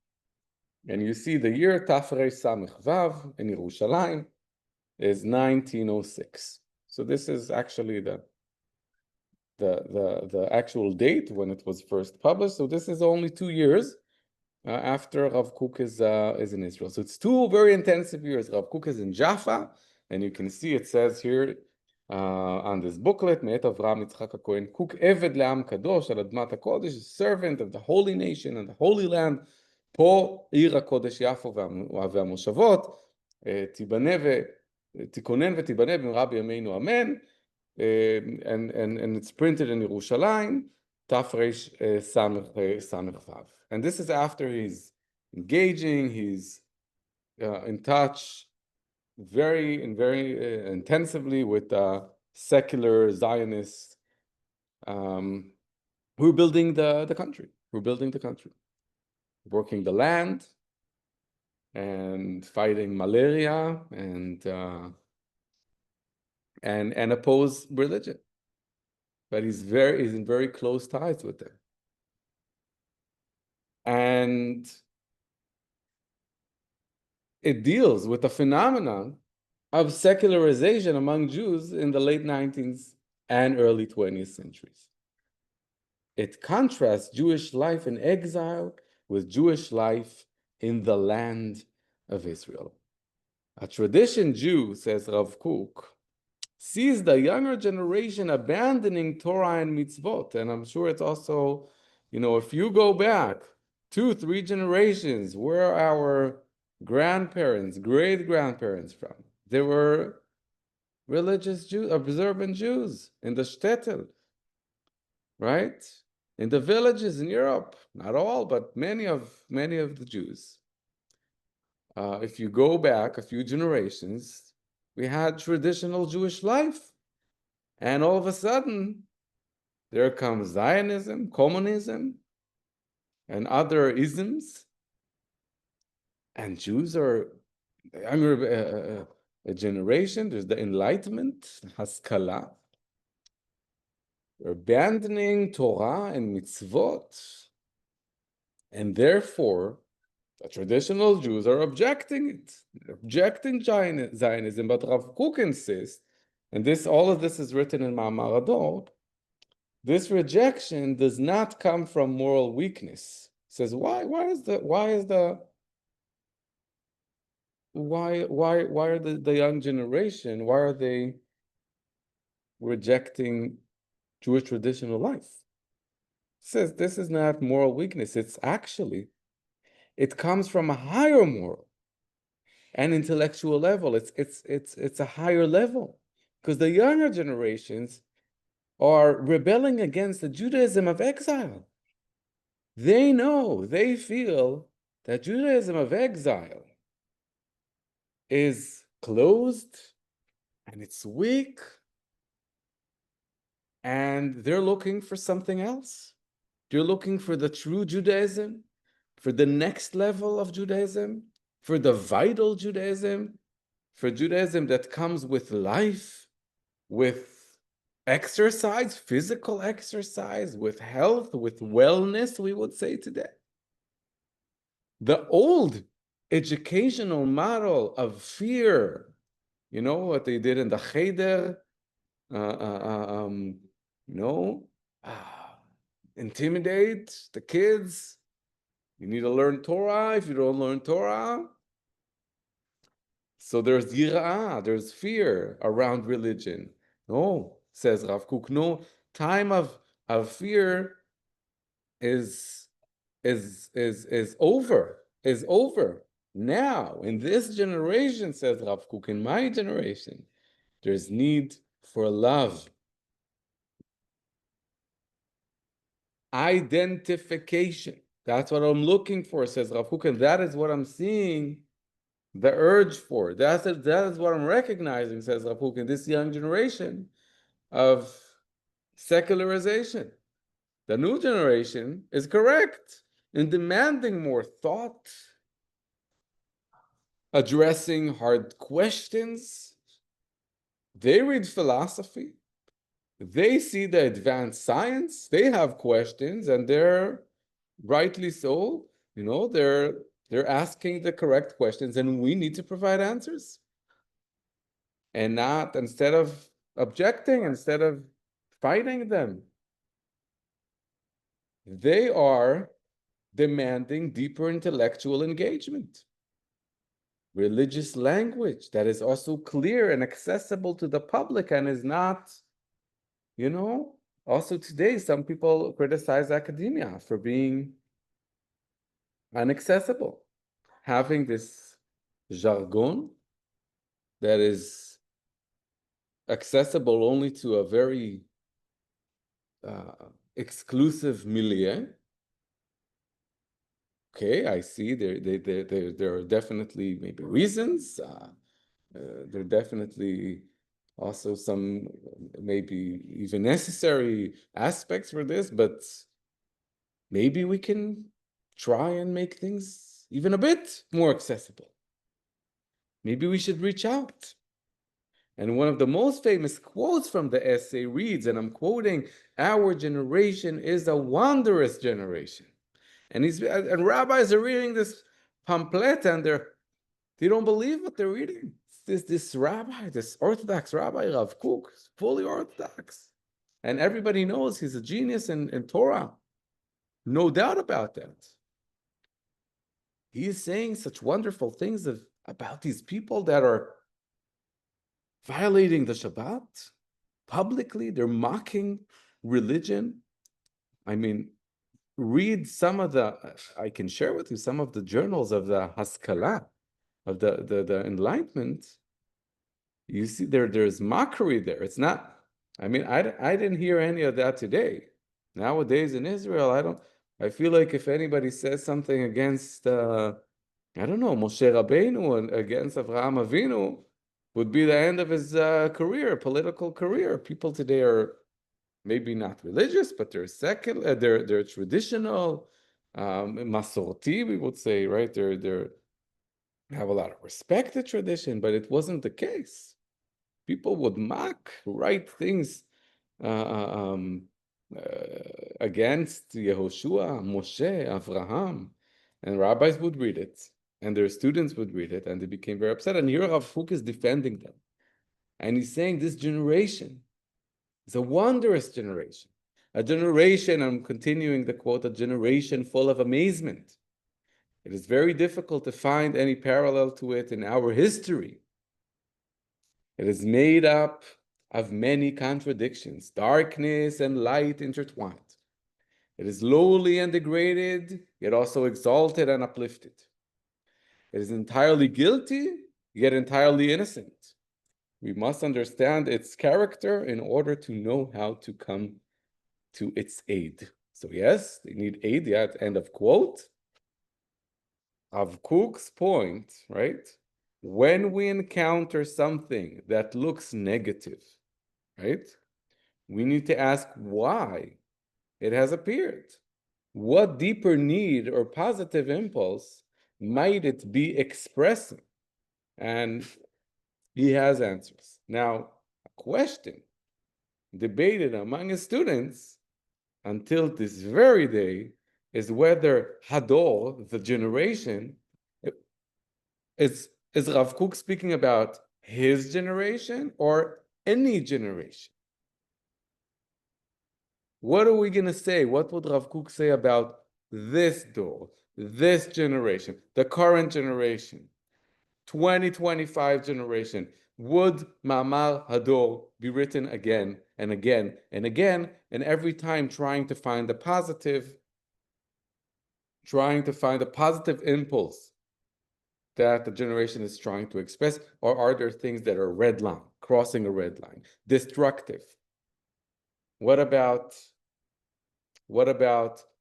And you see the year Tafrei Samech Vav in Yerushalayim is 1906. So this is actually the actual date when it was first published. So this is only 2 years after Rav Kook is in Israel. So it's 2 very intensive years. Rav Kook is in Jaffa, and you can see it says here on this booklet, Me'et Avraham Yitzchak HaKohen Kook, Eved Le'am Kadosh, Al Admat HaKodesh, servant of the holy nation and the holy land, Po Ir HaKodesh Yafo Ve'amoshavot, תיכונן ותיבנה במהרה בימינו אמן, and it's printed in Yerushalayim, Tafresh Samech Vav. And this is after he's engaging, he's in touch very intensively with secular Zionists who are building the country, working the land and fighting malaria and oppose religion. But he's in very close ties with them. And it deals with the phenomenon of secularization among Jews in the late 19th and early 20th centuries. It contrasts Jewish life in exile with Jewish life in the land of Israel. A tradition Jew, says Rav Kook, sees the younger generation abandoning Torah and mitzvot. And I'm sure it's also, if you go back 2-3 generations, where are our grandparents, great-grandparents from? They were religious Jews, observant Jews in the shtetl, right? In the villages in Europe, not all, but many of the Jews. If you go back a few generations, we had traditional Jewish life. And all of a sudden, there comes Zionism, communism, and other isms. And Jews are the younger generation. There's the Enlightenment, Haskalah. They're abandoning Torah and mitzvot. And therefore, the traditional Jews are objecting it. They're objecting Zionism. But Rav Kook insists, and all of this is written in Ma'amar Hador, this rejection does not come from moral weakness. He says, why are the young generation, why are they rejecting Jewish traditional life? He says this is not moral weakness. It comes from a higher moral and intellectual level. It's a higher level, because the younger generations are rebelling against the Judaism of exile. They feel that Judaism of exile is closed and it's weak, and they're looking for something else. They're looking for the true Judaism, for the next level of Judaism, for the vital Judaism, for Judaism that comes with life, with exercise, physical exercise, with health, with wellness, we would say today. The old educational model of fear, what they did in the Cheder, intimidate the kids. You need to learn Torah. If you don't learn Torah, so there's yirah, there's fear around religion. No, says Rav Kook, no, time of fear is over. Now, in this generation, says Rav Kook, in my generation, there's need for love. Identification. That's what I'm looking for, says Rav Kook, and that is what I'm seeing the urge for. That is what I'm recognizing, says Rav Kook, in this young generation of secularization. The new generation is correct in demanding more thought, addressing hard questions. They read philosophy. They see the advanced science. They have questions, and they're rightly so. They're asking the correct questions, and we need to provide answers. And not, instead of objecting, instead of fighting them, they are demanding deeper intellectual engagement. Religious language that is also clear and accessible to the public and is not, also today, some people criticize academia for being inaccessible, having this jargon that is accessible only to a very exclusive milieu. Okay, I see there are definitely maybe reasons. There are definitely also some maybe even necessary aspects for this, but maybe we can try and make things even a bit more accessible. Maybe we should reach out. And one of the most famous quotes from the essay reads, and I'm quoting, "Our generation is a wondrous generation." And rabbis are reading this pamphlet, and they don't believe what they're reading. This rabbi, this Orthodox rabbi, Rav Kook, fully Orthodox. And everybody knows he's a genius in Torah. No doubt about that. He is saying such wonderful things about these people that are violating the Shabbat publicly. They're mocking religion. I mean, read I can share with you some of the journals of the Haskalah, of the Enlightenment. You see there's mockery there. It's not, I didn't hear any of that today. Nowadays in Israel, I feel like if anybody says something against, Moshe Rabbeinu and against Avraham Avinu, would be the end of his political career. People today are maybe not religious, but they're secular, they're traditional, masorti, we would say, right? They have a lot of respect to tradition, but it wasn't the case. People would mock, write things against Yehoshua, Moshe, Avraham, and rabbis would read it, and their students would read it, and they became very upset. And here Rav Kook is defending them, and he's saying this generation is a wondrous generation, a generation, I'm continuing the quote, a generation full of amazement. It is very difficult to find any parallel to it in our history. It is made up of many contradictions, darkness and light intertwined. It is lowly and degraded, yet also exalted and uplifted. It is entirely guilty, yet entirely innocent. We must understand its character in order to know how to come to its aid. So yes, they need aid, yet, end of quote. Of Kook's point, right? When we encounter something that looks negative, right? We need to ask why it has appeared. What deeper need or positive impulse might it be expressing? And he has answers. Now, a question debated among his students until this very day is whether Hador, the generation, is Rav Kook speaking about his generation or any generation? What are we going to say? What would Rav Kook say about this door, this generation, the current generation, 2025 generation? Would Ma'amar Hador be written again and again and again, and every time trying to find a positive impulse that the generation is trying to express, or are there things that are red line, crossing a red line, destructive? What about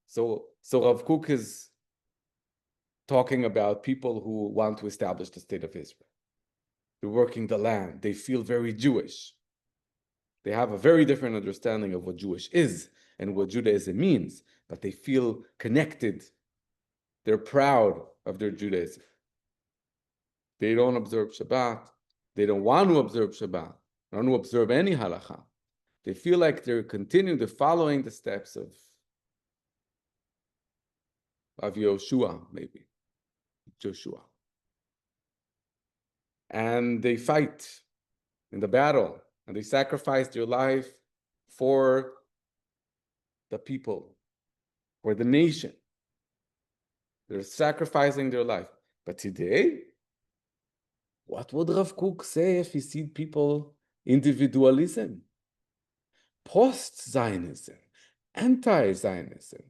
so Rav Kook is talking about people who want to establish the state of Israel. They're working the land. They feel very Jewish. They have a very different understanding of what Jewish is and what Judaism means, but they feel connected. They're proud of their Judaism. They don't observe Shabbat. They don't want to observe Shabbat. They don't want to observe any halacha. They feel like they're continuing to following the steps of Yoshua, maybe. Joshua. And they fight in the battle, and they sacrifice their life for the people, for the nation. They're sacrificing their life. But today, what would Rav Kook say if he sees people individualism, post-Zionism, anti-Zionism?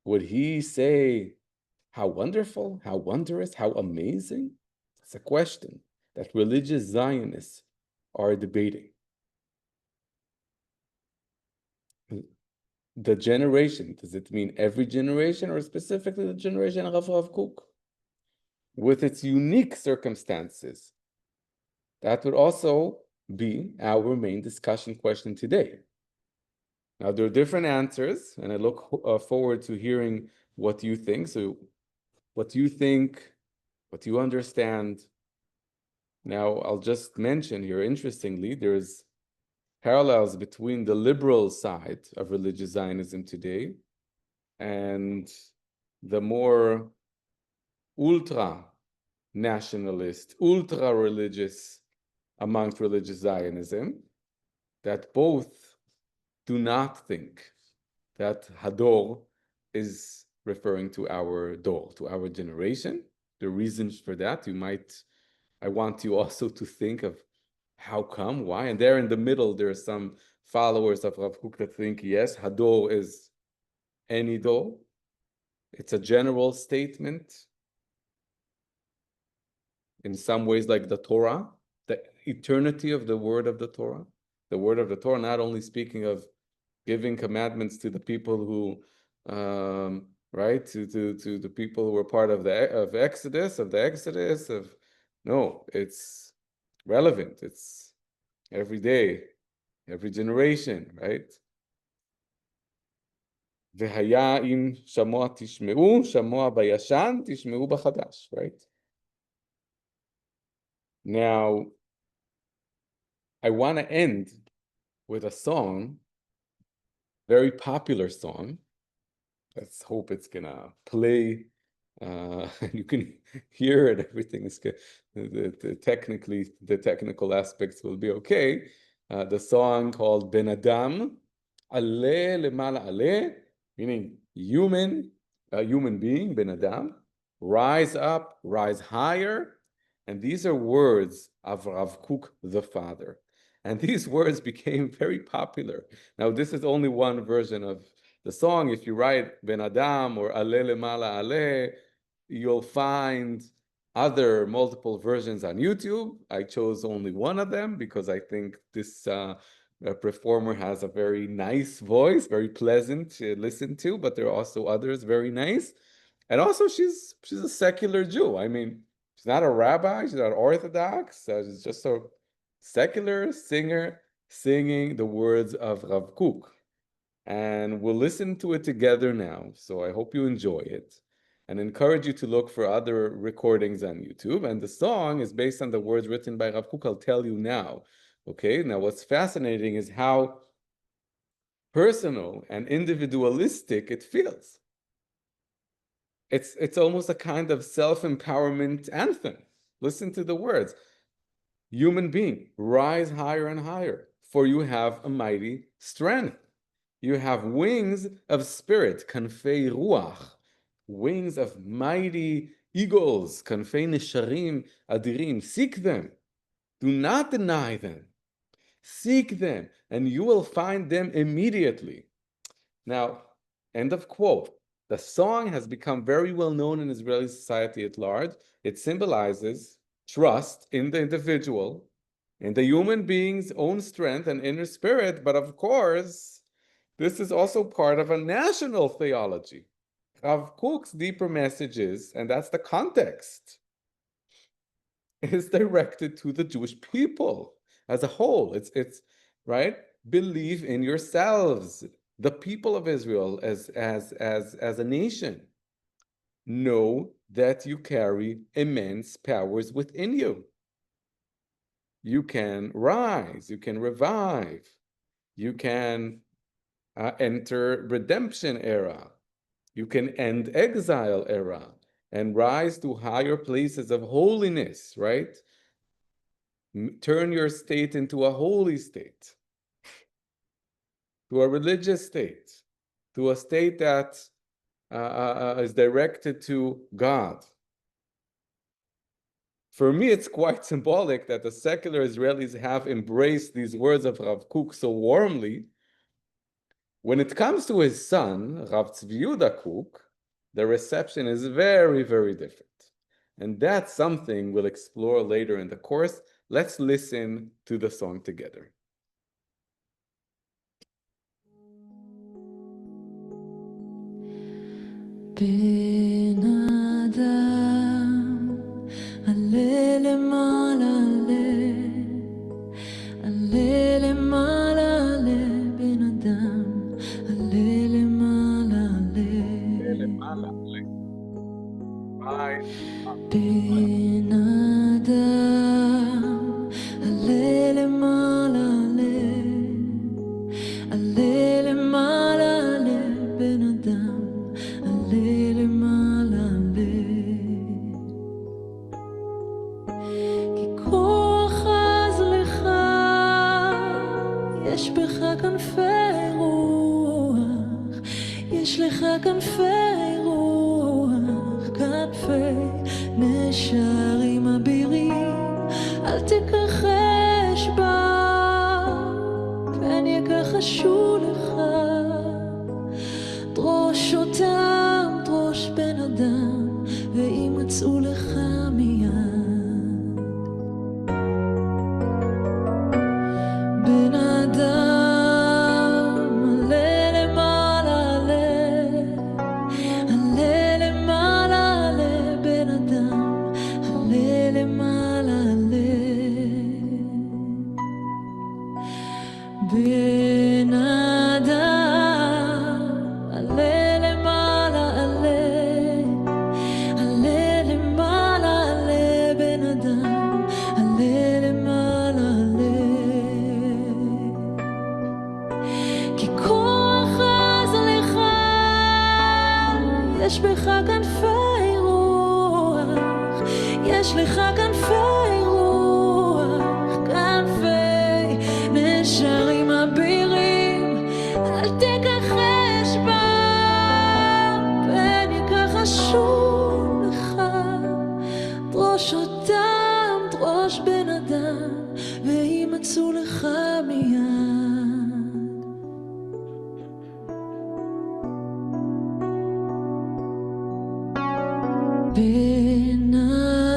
Would he say, how wonderful, how wondrous, how amazing? It's a question that religious Zionists are debating. The generation, does it mean every generation or specifically the generation of Rav Kook? With its unique circumstances, that would also be our main discussion question today. Now, there are different answers, and I look forward to hearing what you think. So, what you think, what you understand. Now, I'll just mention here, interestingly, there's parallels between the liberal side of religious Zionism today and the more ultra-nationalist, ultra-religious amongst religious Zionism, that both do not think that Hador is referring to our Dor, to our generation. The reasons for that, I want you also to think of how come, why, and there in the middle, there are some followers of Rav Kook that think, yes, Hador is any Dor. It's a general statement. In some ways, like the Torah, the eternity of the word of the Torah. The word of the Torah, not only speaking of giving commandments to the people who, right, to the people who were part of the Exodus, no, it's relevant. It's every day, every generation, right? והיה אם שמוע תשמעו, שמוע בישן, תשמעו בחדש, right? Now, I want to end with a song, very popular song. Let's hope it's gonna play. You can hear it. Everything is good. Technically, the technical aspects will be okay. The song called Ben Adam, Ale Lemala Ale, meaning human being, Ben Adam, rise up, rise higher. And these are words of Rav Kook, the father. And these words became very popular. Now, this is only one version of the song. If you write Ben Adam or Ale Lemala Ale, you'll find other multiple versions on YouTube. I chose only one of them because I think this performer has a very nice voice, very pleasant to listen to, but there are also others very nice. And also, she's a secular Jew. I mean, she's not a rabbi, she's not Orthodox, she's just a secular singer singing the words of Rav Kook. And we'll listen to it together now. So I hope you enjoy it and encourage you to look for other recordings on YouTube. And the song is based on the words written by Rav Kook. I'll tell you now. Okay, now what's fascinating is how personal and individualistic it feels. It's almost a kind of self-empowerment anthem. Listen to the words. Human being, rise higher and higher, for you have a mighty strength. You have wings of spirit, kanfei ruach, wings of mighty eagles, kanfei nesharim adirim. Seek them. Do not deny them. Seek them, and you will find them immediately. Now, end of quote. The song has become very well known in Israeli society at large. It symbolizes trust in the individual, in the human being's own strength and inner spirit, but of course, this is also part of a national theology. Rav Kook's deeper messages, and that's the context, is directed to the Jewish people as a whole. It's right. Believe in yourselves, the people of Israel as a nation. Know that you carry immense powers within you. You can rise, you can revive, you can enter redemption era, you can end exile era and rise to higher places of holiness, right? Turn your state into a holy state, to a religious state, to a state that is directed to God. For me, it's quite symbolic that the secular Israelis have embraced these words of Rav Kook so warmly. When it comes to his son, Rav Yehuda Kook, the reception is very, very different. And that's something we'll explore later in the course. Let's listen to the song together. Ben Adam, ale lemala ale lemala Ben Adam, ale lemala Ben Adam, ale lemala ale lemala Ben Adam. כי כוח עז לך, יש בך כנפי רוח, יש לך כנפי רוח, כנפי נשרים אבירים, אל תכחש בה, פן יכחשו לך, דרוש אותם, דרוש בן אדם, וימצאו לך מיד. בן אדם, עלה למעלה, עלה למעלה, בן אדם, עלה למעלה, בן אדם, עלה למעלה, עלה למעלה, בן אדם, עלה למעלה, כי כוח עז לך, יש בך כנפי רוח, יש לך כנפי רוח, כנפי נשרים אבירים, אל תכחש בה, פן יכחשו לך, דרוש אותם, דרוש בן אדם, וימצאו לך מיד. בן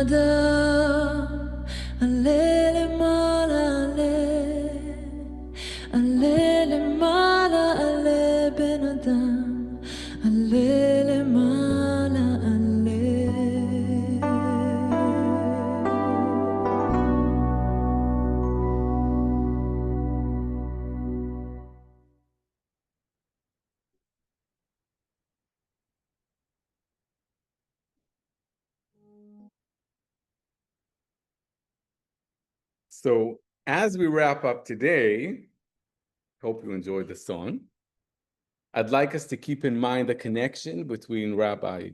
אדם, עלה למעלה, עלה למעלה, עלה בן אדם, עלה למעלה, עלה. So as we wrap up today, hope you enjoyed the song. I'd like us to keep in mind the connection between Rabbi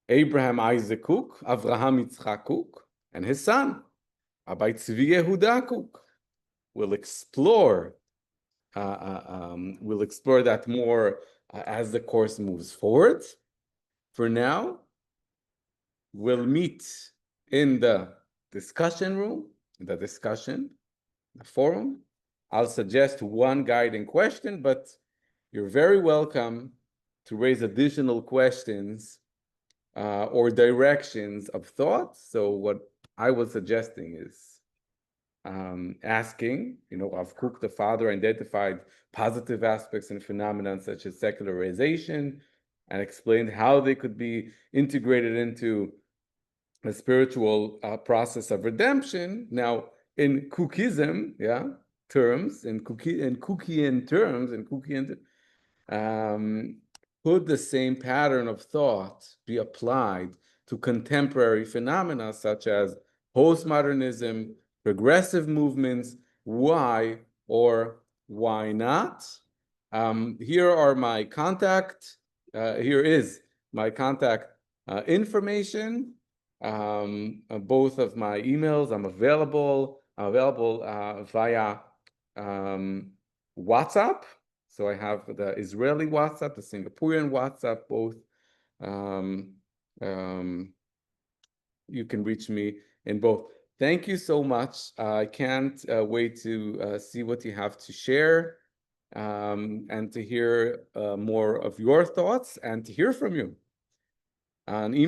Abraham Isaac Kook, Avraham Yitzchak Kook, and his son, Rabbi Tzvi Yehuda Kook. We'll explore that more as the course moves forward. For now, we'll meet in the discussion room, the forum. I'll suggest one guiding question, but you're very welcome to raise additional questions or directions of thought. So what I was suggesting is asking, Rav Kook, the father, identified positive aspects and phenomena such as secularization and explained how they could be integrated into a spiritual process of redemption. Now, in Kookism, terms, in Kookian terms, could the same pattern of thought be applied to contemporary phenomena such as postmodernism, progressive movements? Why or why not? Here are my contact. Here is my contact information. Both of my emails. I'm available via WhatsApp. So I have the Israeli WhatsApp, the Singaporean WhatsApp, both. You can reach me in both. Thank you so much. I can't wait to see what you have to share and to hear more of your thoughts and to hear from you. An email